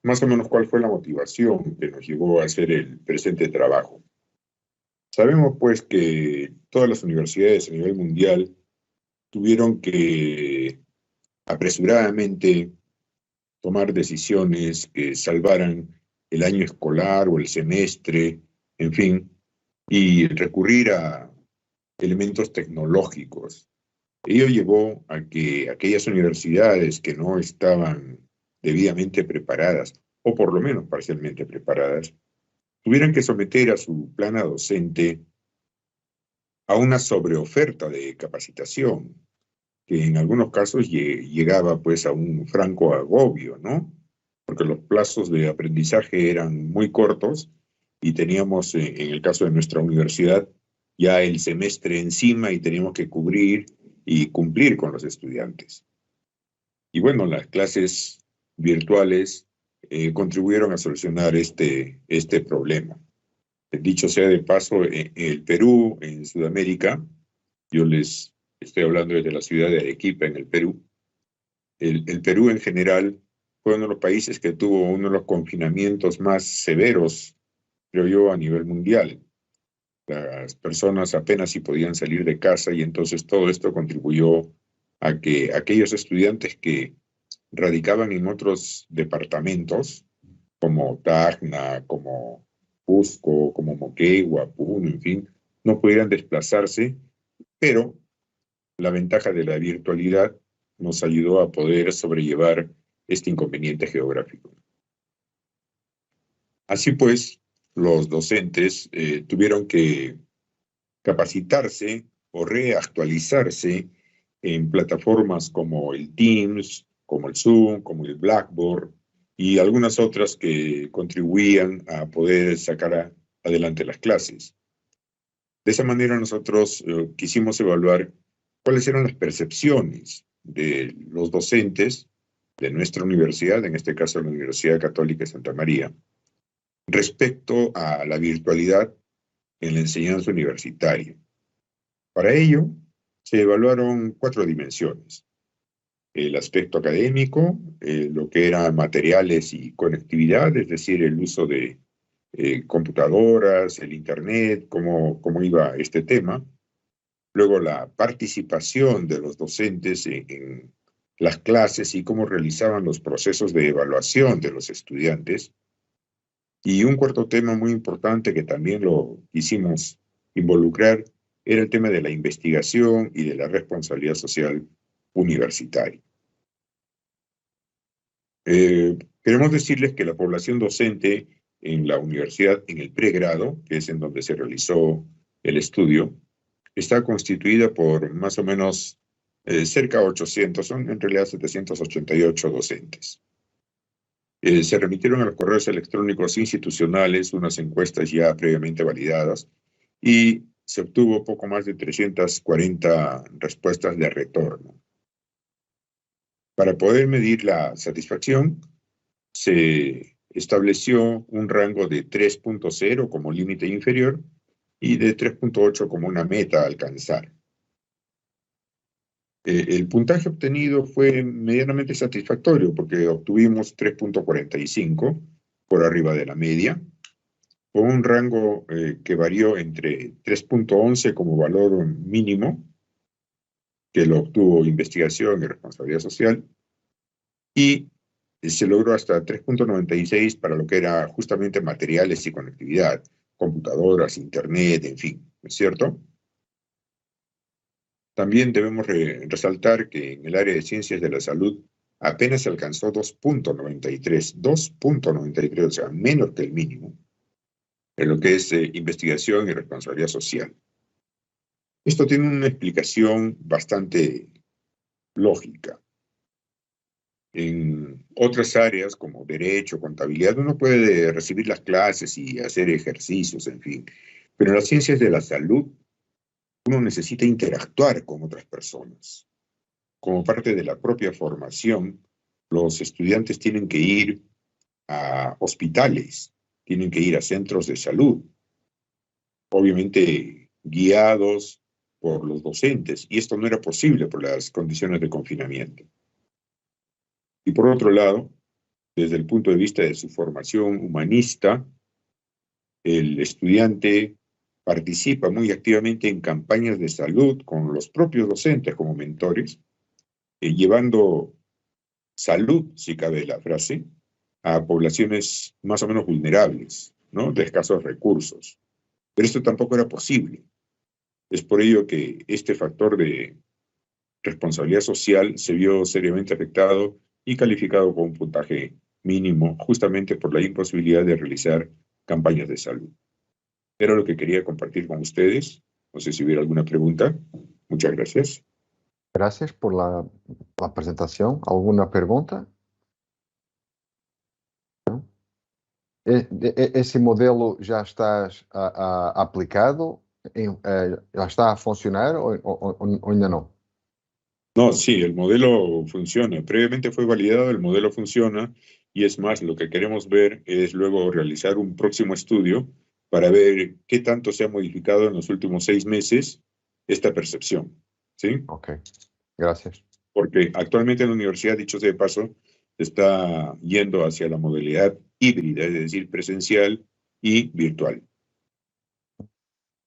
más o menos cuál fue la motivación que nos llevó a hacer el presente trabajo. Sabemos pues que todas las universidades a nivel mundial tuvieron que apresuradamente tomar decisiones que salvaran el año escolar o el semestre, en fin, y recurrir a elementos tecnológicos. Ello llevó a que aquellas universidades que no estaban debidamente preparadas, o por lo menos parcialmente preparadas, tuvieran que someter a su plana docente a una sobreoferta de capacitación, que en algunos casos llegaba pues a un franco agobio, ¿no? Porque los plazos de aprendizaje eran muy cortos y teníamos, en el caso de nuestra universidad, ya el semestre encima y teníamos que cubrir y cumplir con los estudiantes. Y bueno, las clases virtuales contribuyeron a solucionar este problema. Dicho sea de paso, en el Perú, en Sudamérica, yo les estoy hablando desde la ciudad de Arequipa, en el Perú. El Perú en general fue uno de los países que tuvo uno de los confinamientos más severos, creo yo, a nivel mundial. Las personas apenas si podían salir de casa y entonces todo esto contribuyó a que aquellos estudiantes que radicaban en otros departamentos, como Tacna, como Cusco, como Moquegua, Puno, en fin, no pudieran desplazarse, pero la ventaja de la virtualidad nos ayudó a poder sobrellevar este inconveniente geográfico. Así pues, los docentes tuvieron que capacitarse o reactualizarse en plataformas como el Teams, como el Zoom, como el Blackboard y algunas otras que contribuían a poder sacar adelante las clases. De esa manera nosotros quisimos evaluar cuáles eran las percepciones de los docentes de nuestra universidad, en este caso la Universidad Católica de Santa María, respecto a la virtualidad en la enseñanza universitaria. Para ello, se evaluaron 4 dimensiones. El aspecto académico, lo que eran materiales y conectividad, es decir, el uso de computadoras, el Internet, cómo iba este tema. Luego, la participación de los docentes en las clases y cómo realizaban los procesos de evaluación de los estudiantes. Y un cuarto tema muy importante que también lo quisimos involucrar era el tema de la investigación y de la responsabilidad social universitaria. Queremos decirles que la población docente en la universidad, en el pregrado, que es en donde se realizó el estudio, está constituida por más o menos cerca de 800, son en realidad 788 docentes. Se remitieron a los correos electrónicos institucionales unas encuestas ya previamente validadas y se obtuvo poco más de 340 respuestas de retorno. Para poder medir la satisfacción, se estableció un rango de 3.0 como límite inferior y de 3.8 como una meta a alcanzar. El puntaje obtenido fue medianamente satisfactorio porque obtuvimos 3.45 por arriba de la media, con un rango que varió entre 3.11 como valor mínimo, que lo obtuvo investigación y responsabilidad social, y se logró hasta 3.96 para lo que era justamente materiales y conectividad, computadoras, internet, en fin, ¿no es cierto? También debemos resaltar que en el área de ciencias de la salud apenas se alcanzó 2.93, o sea, menos que el mínimo, en lo que es investigación y responsabilidad social. Esto tiene una explicación bastante lógica. En otras áreas, como derecho, contabilidad, uno puede recibir las clases y hacer ejercicios, en fin. Pero en las ciencias de la salud, uno necesita interactuar con otras personas. Como parte de la propia formación, los estudiantes tienen que ir a hospitales, tienen que ir a centros de salud, obviamente guiados por los docentes, y esto no era posible por las condiciones de confinamiento. Y por otro lado, desde el punto de vista de su formación humanista, el estudiante participa muy activamente en campañas de salud con los propios docentes como mentores, llevando salud, si cabe la frase, a poblaciones más o menos vulnerables, ¿no? De escasos recursos. Pero esto tampoco era posible. Es por ello que este factor de responsabilidad social se vio seriamente afectado y calificado con un puntaje mínimo, justamente por la imposibilidad de realizar campañas de salud. Era lo que quería compartir con ustedes. No sé si hubiera alguna pregunta. Muchas gracias. Gracias por la presentación. ¿Alguna pregunta? ¿No? ¿Ese modelo ya está aplicado? ¿Ya está a funcionar o ainda no? No, sí, el modelo funciona. Previamente fue validado, el modelo funciona. Y es más, lo que queremos ver es luego realizar un próximo estudio para ver qué tanto se ha modificado en los últimos 6 meses esta percepción. ¿Sí? Ok, gracias. Porque actualmente en la universidad, dicho sea de paso, se está yendo hacia la modalidad híbrida, es decir, presencial y virtual.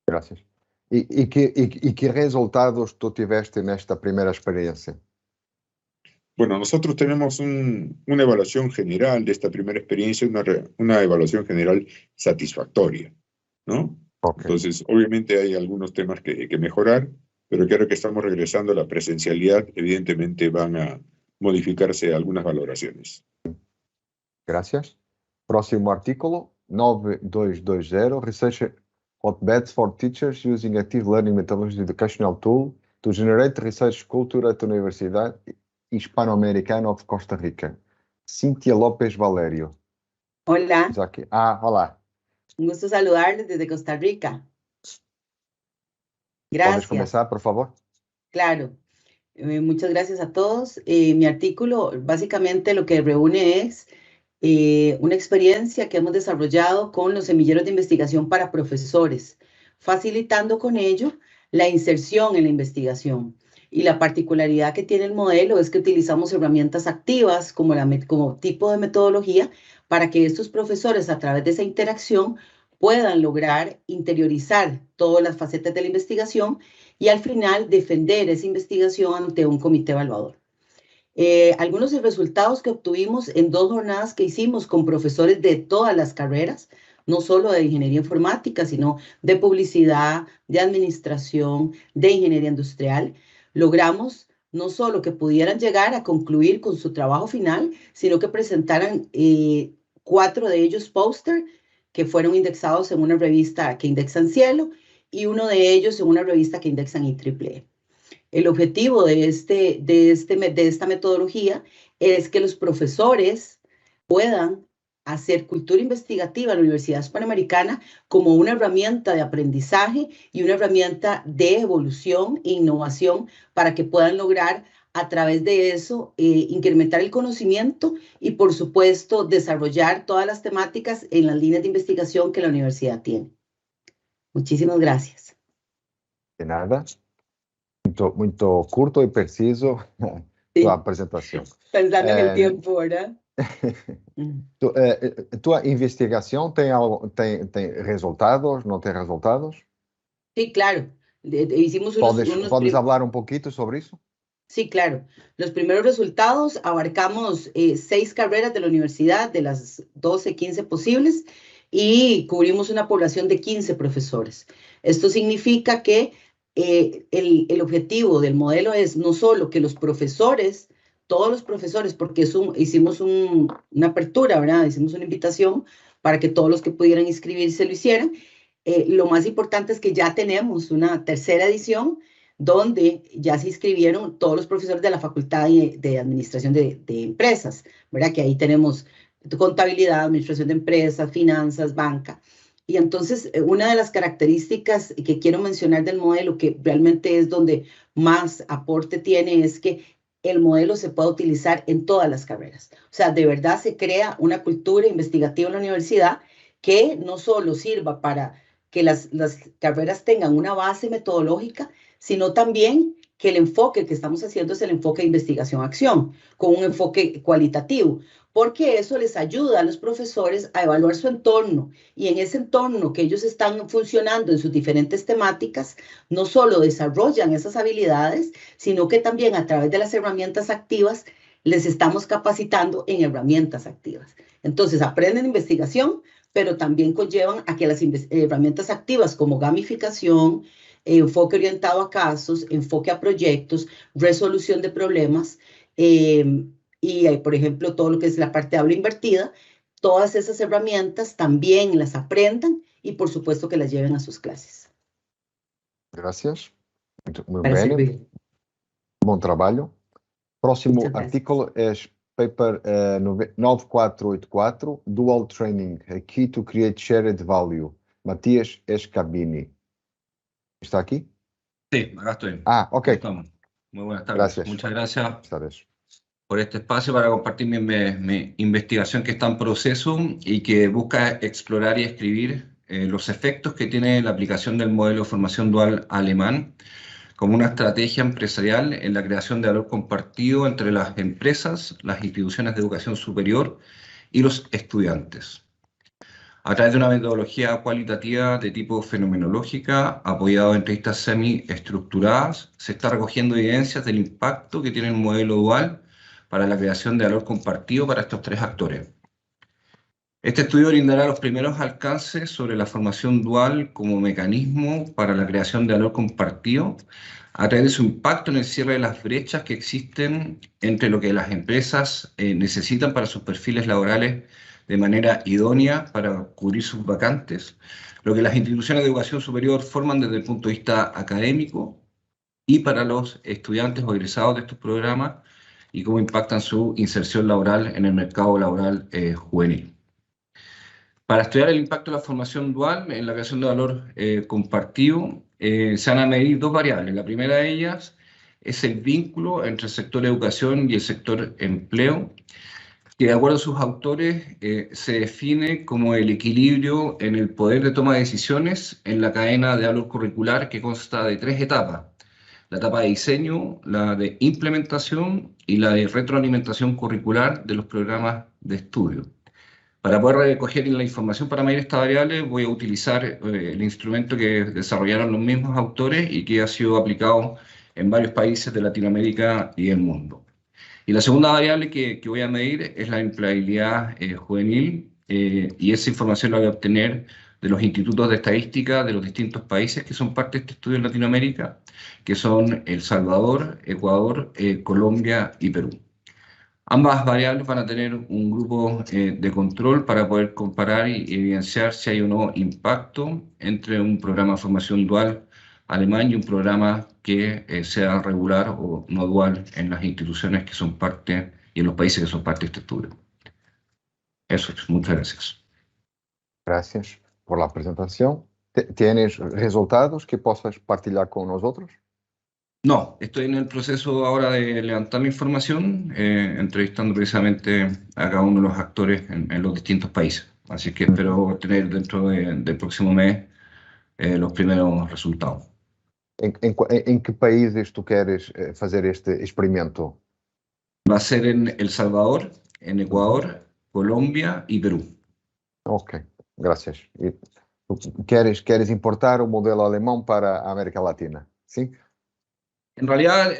Gracias. ¿Y qué resultados tú tiveste en esta primera experiencia? Bueno, nosotros tenemos una evaluación general de esta primera experiencia, una evaluación general satisfactoria, ¿no? Okay. Entonces, obviamente hay algunos temas que mejorar, pero creo que estamos regresando a la presencialidad. Evidentemente van a modificarse algunas valoraciones. Gracias. Próximo artículo, 9220, Research Hotbeds for Teachers using Active Learning Methodology Educational Tool to Generate Research Culture at the Universidad Hispanoamericana of Costa Rica. Cintia López Valério. Hola. Hola. Un gusto saludarles desde Costa Rica. Gracias. ¿Puedes comenzar, por favor? Claro. Muchas gracias a todos. Mi artículo básicamente lo que reúne es una experiencia que hemos desarrollado con los semilleros de investigación para profesores, facilitando con ello la inserción en la investigación. Y la particularidad que tiene el modelo es que utilizamos herramientas activas como tipo de metodología para que estos profesores a través de esa interacción puedan lograr interiorizar todas las facetas de la investigación y al final defender esa investigación ante un comité evaluador. Algunos de los resultados que obtuvimos en 2 jornadas que hicimos con profesores de todas las carreras, no solo de ingeniería informática, sino de publicidad, de administración, de ingeniería industrial, logramos no solo que pudieran llegar a concluir con su trabajo final, sino que presentaran 4 de ellos póster que fueron indexados en una revista que indexan Cielo y uno de ellos en una revista que indexan IEEE. El objetivo de esta metodología es que los profesores puedan hacer cultura investigativa en la Universidad Hispanoamericana como una herramienta de aprendizaje y una herramienta de evolución e innovación para que puedan lograr a través de eso incrementar el conocimiento y, por supuesto, desarrollar todas las temáticas en las líneas de investigación que la universidad tiene. Muchísimas gracias. De nada. Muy curto y preciso tu presentación. Pensando en el tiempo, ¿verdad? ¿Tu investigación tiene resultados, no tiene resultados? Sí, claro. Hicimos ¿Puedes hablar un poquito sobre eso? Sí, claro. Los primeros resultados abarcamos 6 carreras de la universidad, de las 12, 15 posibles, y cubrimos una población de 15 profesores. Esto significa que el objetivo del modelo es no solo que los profesores, todos los profesores, porque hicimos una apertura, ¿verdad? Hicimos una invitación para que todos los que pudieran inscribirse lo hicieran. Lo más importante es que ya tenemos una tercera edición donde ya se inscribieron todos los profesores de la Facultad de Administración de Empresas, ¿verdad? Que ahí tenemos contabilidad, administración de empresas, finanzas, banca. Y entonces, una de las características que quiero mencionar del modelo, que realmente es donde más aporte tiene, es que el modelo se puede utilizar en todas las carreras. O sea, de verdad se crea una cultura investigativa en la universidad que no solo sirva para que las carreras tengan una base metodológica, sino también que el enfoque que estamos haciendo es el enfoque de investigación-acción, con un enfoque cualitativo, porque eso les ayuda a los profesores a evaluar su entorno, y en ese entorno que ellos están funcionando en sus diferentes temáticas, no solo desarrollan esas habilidades, sino que también a través de las herramientas activas les estamos capacitando en herramientas activas. Entonces aprenden investigación, pero también conllevan a que las herramientas activas como gamificación, enfoque orientado a casos, enfoque a proyectos, resolución de problemas, y por ejemplo todo lo que es la parte de aula invertida, todas esas herramientas también las aprendan y por supuesto que las lleven a sus clases. Gracias. Muy Para bien. servir. Bom trabalho. Próximo Muchas gracias. artículo é paper 9484, Dual Training, a Key to Create Shared Value. Matías Escabini. ¿Está aquí? Sí, acá estoy. Ah, ok. Estamos. Muy buenas tardes. Gracias. Muchas gracias Buenas tardes. por este espacio para compartir mi investigación que está en proceso y que busca explorar y escribir los efectos que tiene la aplicación del modelo de formación dual alemán como una estrategia empresarial en la creación de valor compartido entre las empresas, las instituciones de educación superior y los estudiantes. A través de una metodología cualitativa de tipo fenomenológica, apoyado en entrevistas semi-estructuradas, se está recogiendo evidencias del impacto que tiene el modelo dual para la creación de valor compartido para estos tres actores. Este estudio brindará los primeros alcances sobre la formación dual como mecanismo para la creación de valor compartido a través de su impacto en el cierre de las brechas que existen entre lo que las empresas necesitan para sus perfiles laborales de manera idónea para cubrir sus vacantes, lo que las instituciones de educación superior forman desde el punto de vista académico y para los estudiantes o egresados de estos programas y cómo impactan su inserción laboral en el mercado laboral juvenil. Para estudiar el impacto de la formación dual en la creación de valor compartido, se van a medir dos variables. La primera de ellas es el vínculo entre el sector educación y el sector empleo, que de acuerdo a sus autores se define como el equilibrio en el poder de toma de decisiones en la cadena de valor curricular que consta de tres etapas. La etapa de diseño, la de implementación y la de retroalimentación curricular de los programas de estudio. Para poder recoger la información para medir esta variable voy a utilizar el instrumento que desarrollaron los mismos autores y que ha sido aplicado en varios países de Latinoamérica y el mundo. Y la segunda variable que voy a medir es la empleabilidad juvenil y esa información la voy a obtener de los institutos de estadística de los distintos países que son parte de este estudio en Latinoamérica, que son El Salvador, Ecuador, Colombia y Perú. Ambas variables van a tener un grupo de control para poder comparar y evidenciar si hay o no impacto entre un programa de formación dual alemán y un programa que sea regular o no dual en las instituciones que son parte y en los países que son parte de este estudio. Eso es. Muchas gracias. Gracias por la presentación. ¿Tienes resultados que puedas partilhar con nosotros? No, estoy en el proceso ahora de levantar la información, entrevistando precisamente a cada uno de los actores en los distintos países. Así que espero tener dentro del próximo mes los primeros resultados. ¿En qué países tú quieres hacer este experimento? Va a ser en El Salvador, en Ecuador, Colombia y Perú. Ok, gracias. ¿Quieres importar un modelo alemán para América Latina? ¿Sí? En realidad,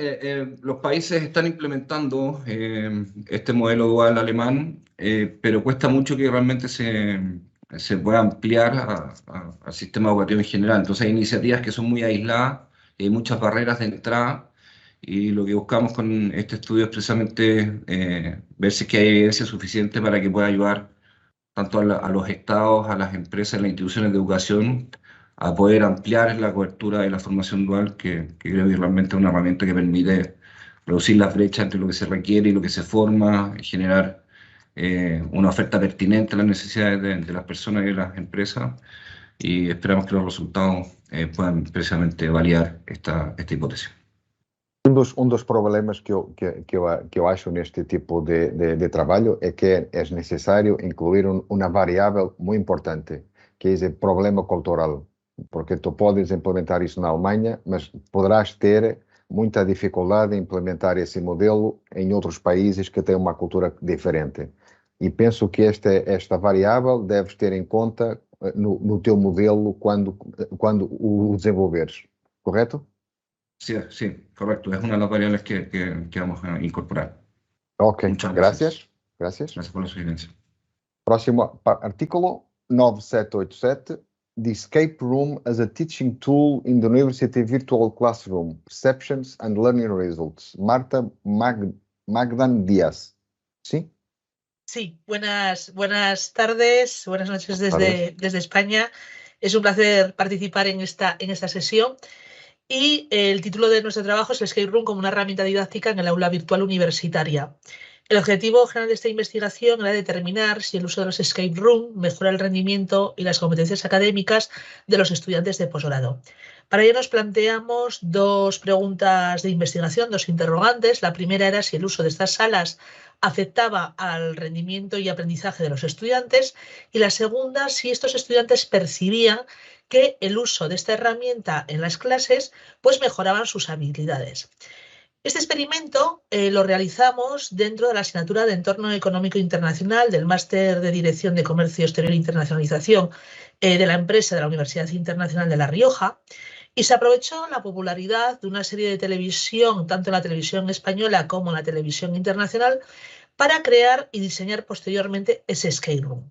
los países están implementando este modelo dual alemán, pero cuesta mucho que realmente se pueda ampliar al sistema educativo en general. Entonces hay iniciativas que son muy aisladas, hay muchas barreras de entrada, y lo que buscamos con este estudio es precisamente ver si es que hay evidencia suficiente para que pueda ayudar tanto a los estados, a las empresas, a las instituciones de educación, a poder ampliar la cobertura de la formación dual, que creo que realmente es una herramienta que permite reducir las brechas entre lo que se requiere y lo que se forma, y generar una oferta pertinente a las necesidades de las personas y de las empresas, y esperamos que los resultados puedan precisamente validar esta hipótesis. Um dos problemas que eu acho neste tipo de trabalho é que é necessário incluir uma variável muito importante, que é o problema cultural. Porque tu podes implementar isso na Alemanha, mas poderás ter muita dificuldade em implementar esse modelo em outros países que têm uma cultura diferente. E penso que esta variável deves ter em conta no teu modelo quando o desenvolveres, correto? Sí, sí, correcto. Es una de las variables que vamos a incorporar. Ok, Muchas gracias. Gracias. Gracias por la sugerencia. Próximo artículo 9787. The escape room as a teaching tool in the University Virtual Classroom, Perceptions and Learning Results. Marta Magdan Díaz. ¿Sí? Sí, buenas tardes, buenas noches desde España. Es un placer participar en esta sesión. Y el título de nuestro trabajo es el Escape Room como una herramienta didáctica en el aula virtual universitaria. El objetivo general de esta investigación era determinar si el uso de los escape room mejora el rendimiento y las competencias académicas de los estudiantes de posgrado. Para ello nos planteamos dos preguntas de investigación, dos interrogantes. La primera era si el uso de estas salas afectaba al rendimiento y aprendizaje de los estudiantes, y la segunda, si estos estudiantes percibían que el uso de esta herramienta en las clases pues mejoraban sus habilidades. Este experimento lo realizamos dentro de la asignatura de Entorno Económico Internacional del Máster de Dirección de Comercio Exterior e Internacionalización de la empresa de la Universidad Internacional de La Rioja, y se aprovechó la popularidad de una serie de televisión, tanto en la televisión española como en la televisión internacional, para crear y diseñar posteriormente ese escape room.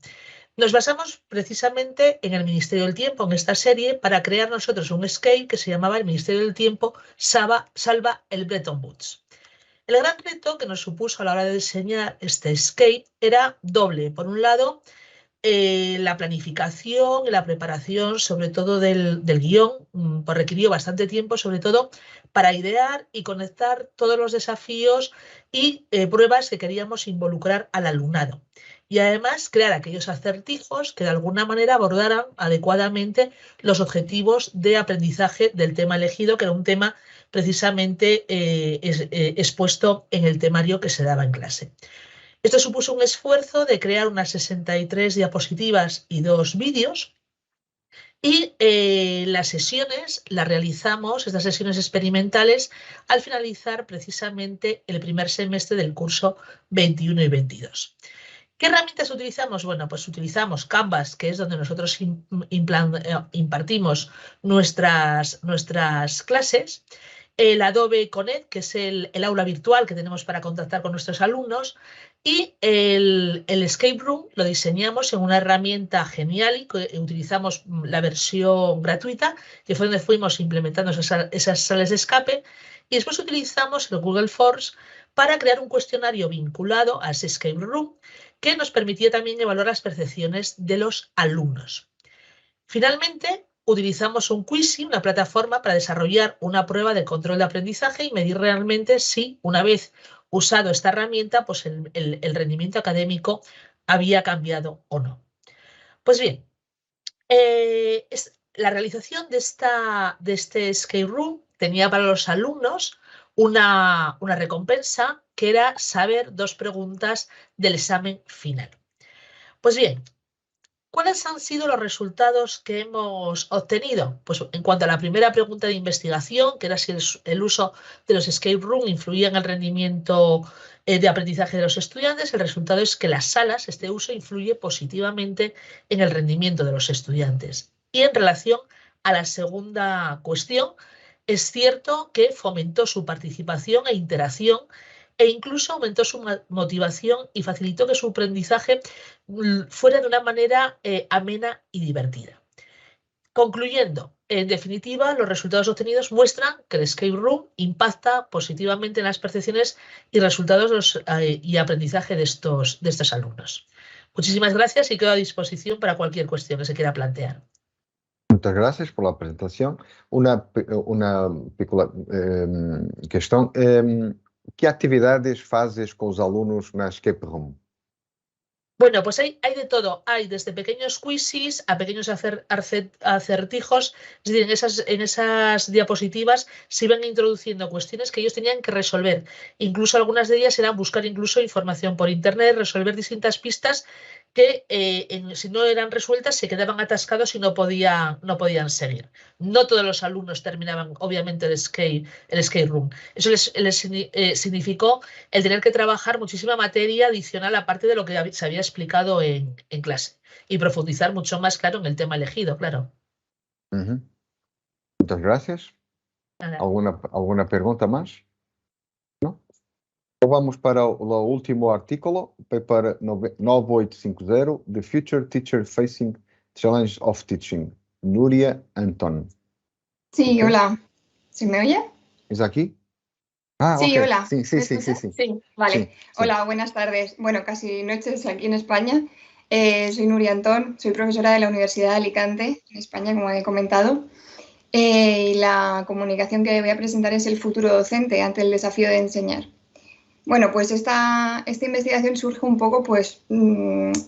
Nos basamos precisamente en el Ministerio del Tiempo, en esta serie, para crear nosotros un escape que se llamaba el Ministerio del Tiempo Salva el Bretton Woods. El gran reto que nos supuso a la hora de diseñar este escape era doble. Por un lado, la planificación y la preparación, sobre todo del guión, pues requirió bastante tiempo, sobre todo para idear y conectar todos los desafíos y pruebas que queríamos involucrar al alumnado. Y además crear aquellos acertijos que de alguna manera abordaran adecuadamente los objetivos de aprendizaje del tema elegido, que era un tema precisamente expuesto en el temario que se daba en clase. Esto supuso un esfuerzo de crear unas 63 diapositivas y 2 vídeos, y las sesiones las realizamos, estas sesiones experimentales, al finalizar precisamente el primer semestre del curso 21 y 22. ¿Qué herramientas utilizamos? Bueno, pues utilizamos Canvas, que es donde nosotros impartimos nuestras clases, el Adobe Connect, que es el aula virtual que tenemos para contactar con nuestros alumnos, y el Escape Room lo diseñamos en una herramienta Geniali, que utilizamos la versión gratuita, que fue donde fuimos implementando esas salas de escape, y después utilizamos el Google Forms para crear un cuestionario vinculado a ese Escape Room, que nos permitía también evaluar las percepciones de los alumnos. Finalmente, utilizamos un Quizy, una plataforma para desarrollar una prueba de control de aprendizaje y medir realmente si, una vez usado esta herramienta, pues el rendimiento académico había cambiado o no. Pues bien, la realización de este Escape Room tenía para los alumnos una recompensa, que era saber 2 preguntas del examen final. Pues bien, ¿cuáles han sido los resultados que hemos obtenido? Pues en cuanto a la primera pregunta de investigación, que era si el uso de los escape room influía en el rendimiento de aprendizaje de los estudiantes, el resultado es que las salas, este uso influye positivamente en el rendimiento de los estudiantes. Y en relación a la segunda cuestión, es cierto que fomentó su participación e interacción, e incluso aumentó su motivación y facilitó que su aprendizaje fuera de una manera amena y divertida. Concluyendo, en definitiva, los resultados obtenidos muestran que el Escape Room impacta positivamente en las percepciones y resultados y aprendizaje de estos alumnos. Muchísimas gracias y quedo a disposición para cualquier cuestión que se quiera plantear. Muchas gracias por la presentación. Una pequena questão. ¿Qué actividades haces con los alumnos en Escape Room? Bueno, pues hay de todo. Hay desde pequeños quizzes a pequeños acertijos. Es decir, en esas diapositivas se iban introduciendo cuestiones que ellos tenían que resolver. Incluso algunas de ellas eran buscar incluso información por internet, resolver distintas pistas que si no eran resueltas se quedaban atascados y no podían seguir. No todos los alumnos terminaban, obviamente, el skate room. Eso les significó el tener que trabajar muchísima materia adicional aparte de lo que se había explicado en clase y profundizar mucho más, claro, en el tema elegido, claro. Muchas gracias. Nada. ¿Alguna pregunta más? ¿No? Vamos para el último artículo, paper 9850, The Future Teacher Facing Challenge of Teaching, Nuria Antón. Sí, Okay. Hola. ¿Se me oye? ¿Es aquí? Ah, sí, okay. Hola. Sí. Sí, vale. Sí. Hola, buenas tardes. Bueno, casi noches aquí en España. Soy Nuria Antón, soy profesora de la Universidad de Alicante, en España, como he comentado. Y la comunicación que voy a presentar es el futuro docente ante el desafío de enseñar. Bueno, pues esta investigación surge un poco pues,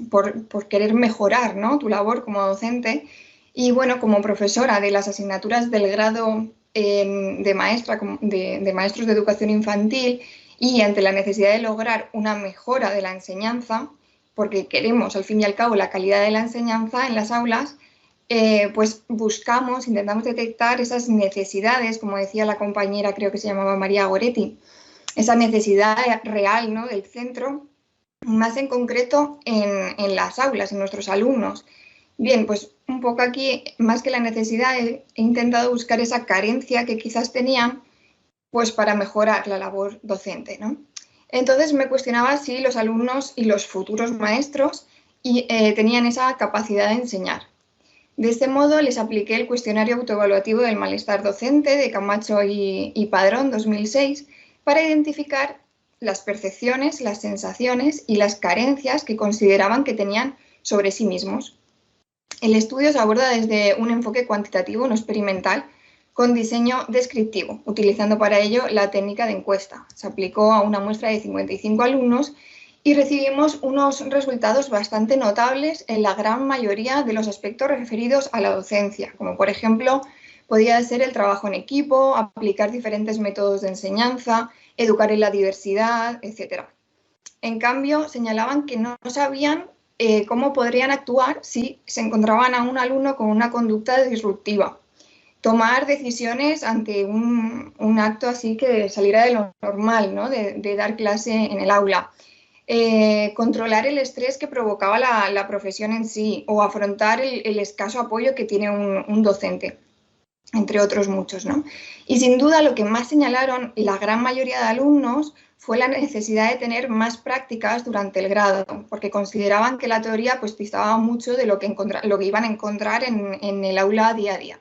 por querer mejorar, ¿no?, tu labor como docente y, bueno, como profesora de las asignaturas del grado de maestros de educación infantil y ante la necesidad de lograr una mejora de la enseñanza, porque queremos, al fin y al cabo, la calidad de la enseñanza en las aulas, pues intentamos detectar esas necesidades, como decía la compañera, creo que se llamaba María Goretti, esa necesidad real, ¿no?, del centro, más en concreto en las aulas, en nuestros alumnos. Bien, pues un poco aquí, más que la necesidad, he intentado buscar esa carencia que quizás tenían pues para mejorar la labor docente, ¿no? Entonces me cuestionaba si los alumnos y los futuros maestros tenían esa capacidad de enseñar. De este modo les apliqué el cuestionario autoevaluativo del malestar docente de Camacho y Padrón 2006 para identificar las percepciones, las sensaciones y las carencias que consideraban que tenían sobre sí mismos. El estudio se aborda desde un enfoque cuantitativo, no experimental, con diseño descriptivo, utilizando para ello la técnica de encuesta. Se aplicó a una muestra de 55 alumnos y recibimos unos resultados bastante notables en la gran mayoría de los aspectos referidos a la docencia, como por ejemplo podía ser el trabajo en equipo, aplicar diferentes métodos de enseñanza, educar en la diversidad, etc. En cambio, señalaban que no sabían cómo podrían actuar si se encontraban a un alumno con una conducta disruptiva, tomar decisiones ante un acto así que saliera de lo normal, ¿no?, de dar clase en el aula, controlar el estrés que provocaba la profesión en sí o afrontar el escaso apoyo que tiene un docente, entre otros muchos, ¿no? Y sin duda lo que más señalaron la gran mayoría de alumnos fue la necesidad de tener más prácticas durante el grado, porque consideraban que la teoría pues distaba mucho de lo que iban a encontrar en el aula día a día.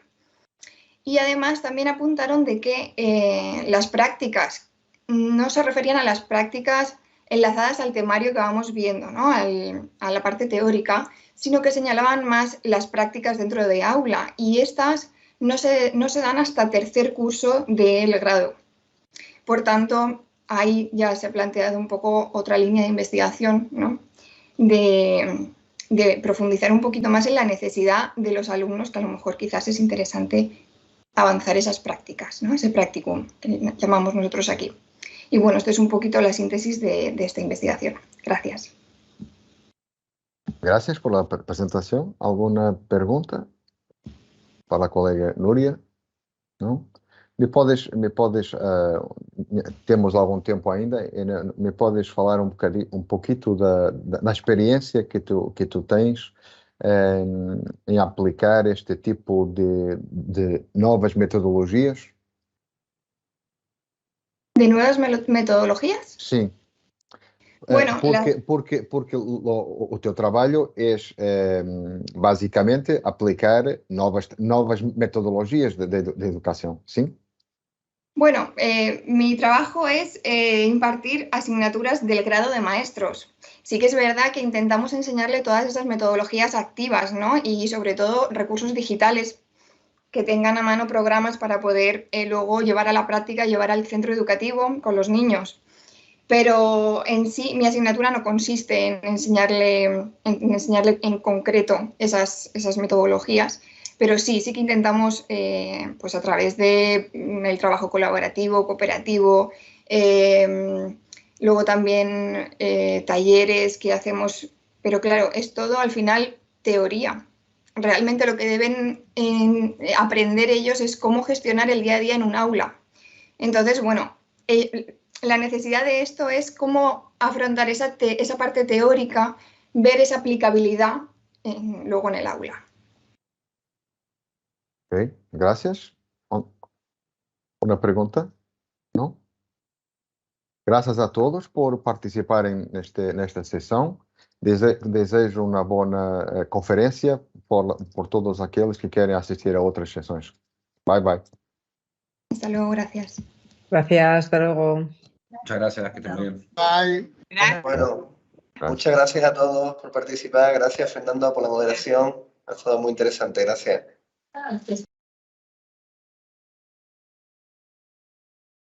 Y además también apuntaron de que las prácticas no se referían a las prácticas enlazadas al temario que vamos viendo, ¿no?, a la parte teórica, sino que señalaban más las prácticas dentro de aula y estas no se dan hasta tercer curso del grado. Por tanto, ahí ya se ha planteado un poco otra línea de investigación, ¿no?, de profundizar un poquito más en la necesidad de los alumnos, que a lo mejor quizás es interesante avanzar esas prácticas, ¿no?, ese practicum que llamamos nosotros aquí. Y bueno, esto es un poquito la síntesis de esta investigación. Gracias. Gracias por la presentación. ¿Alguna pregunta para la colega Nuria? ¿No? Temos algum tempo ainda, me podes falar um pouquinho da experiência que tu tens em aplicar este tipo de novas metodologias? ¿De nuevas metodologías? Sim. Bueno, porque o teu trabalho é basicamente aplicar novas metodologias de educação, sim? Bueno, mi trabajo es impartir asignaturas del grado de maestros. Sí que es verdad que intentamos enseñarle todas esas metodologías activas, ¿no?, y sobre todo recursos digitales que tengan a mano programas para poder luego llevar a la práctica, llevar al centro educativo con los niños. Pero en sí mi asignatura no consiste en enseñarle en concreto esas metodologías, pero sí que intentamos, pues a través del trabajo colaborativo, cooperativo, luego también talleres que hacemos pero claro, es todo al final teoría. Realmente lo que deben aprender ellos es cómo gestionar el día a día en un aula. Entonces, bueno, la necesidad de esto es cómo afrontar esa parte teórica, ver esa aplicabilidad luego en el aula. Ok, gracias. ¿Una pregunta? ¿No? Gracias a todos por participar en esta sesión. Desejo una buena conferencia por todos aquellos que quieren asistir a otras sesiones. Bye, bye. Hasta luego, gracias. Gracias, hasta luego. Muchas gracias, que estén muy bien. Bye. Gracias. Bueno, muchas gracias a todos por participar. Gracias, Fernando, por la moderación. Ha estado muy interesante. Gracias.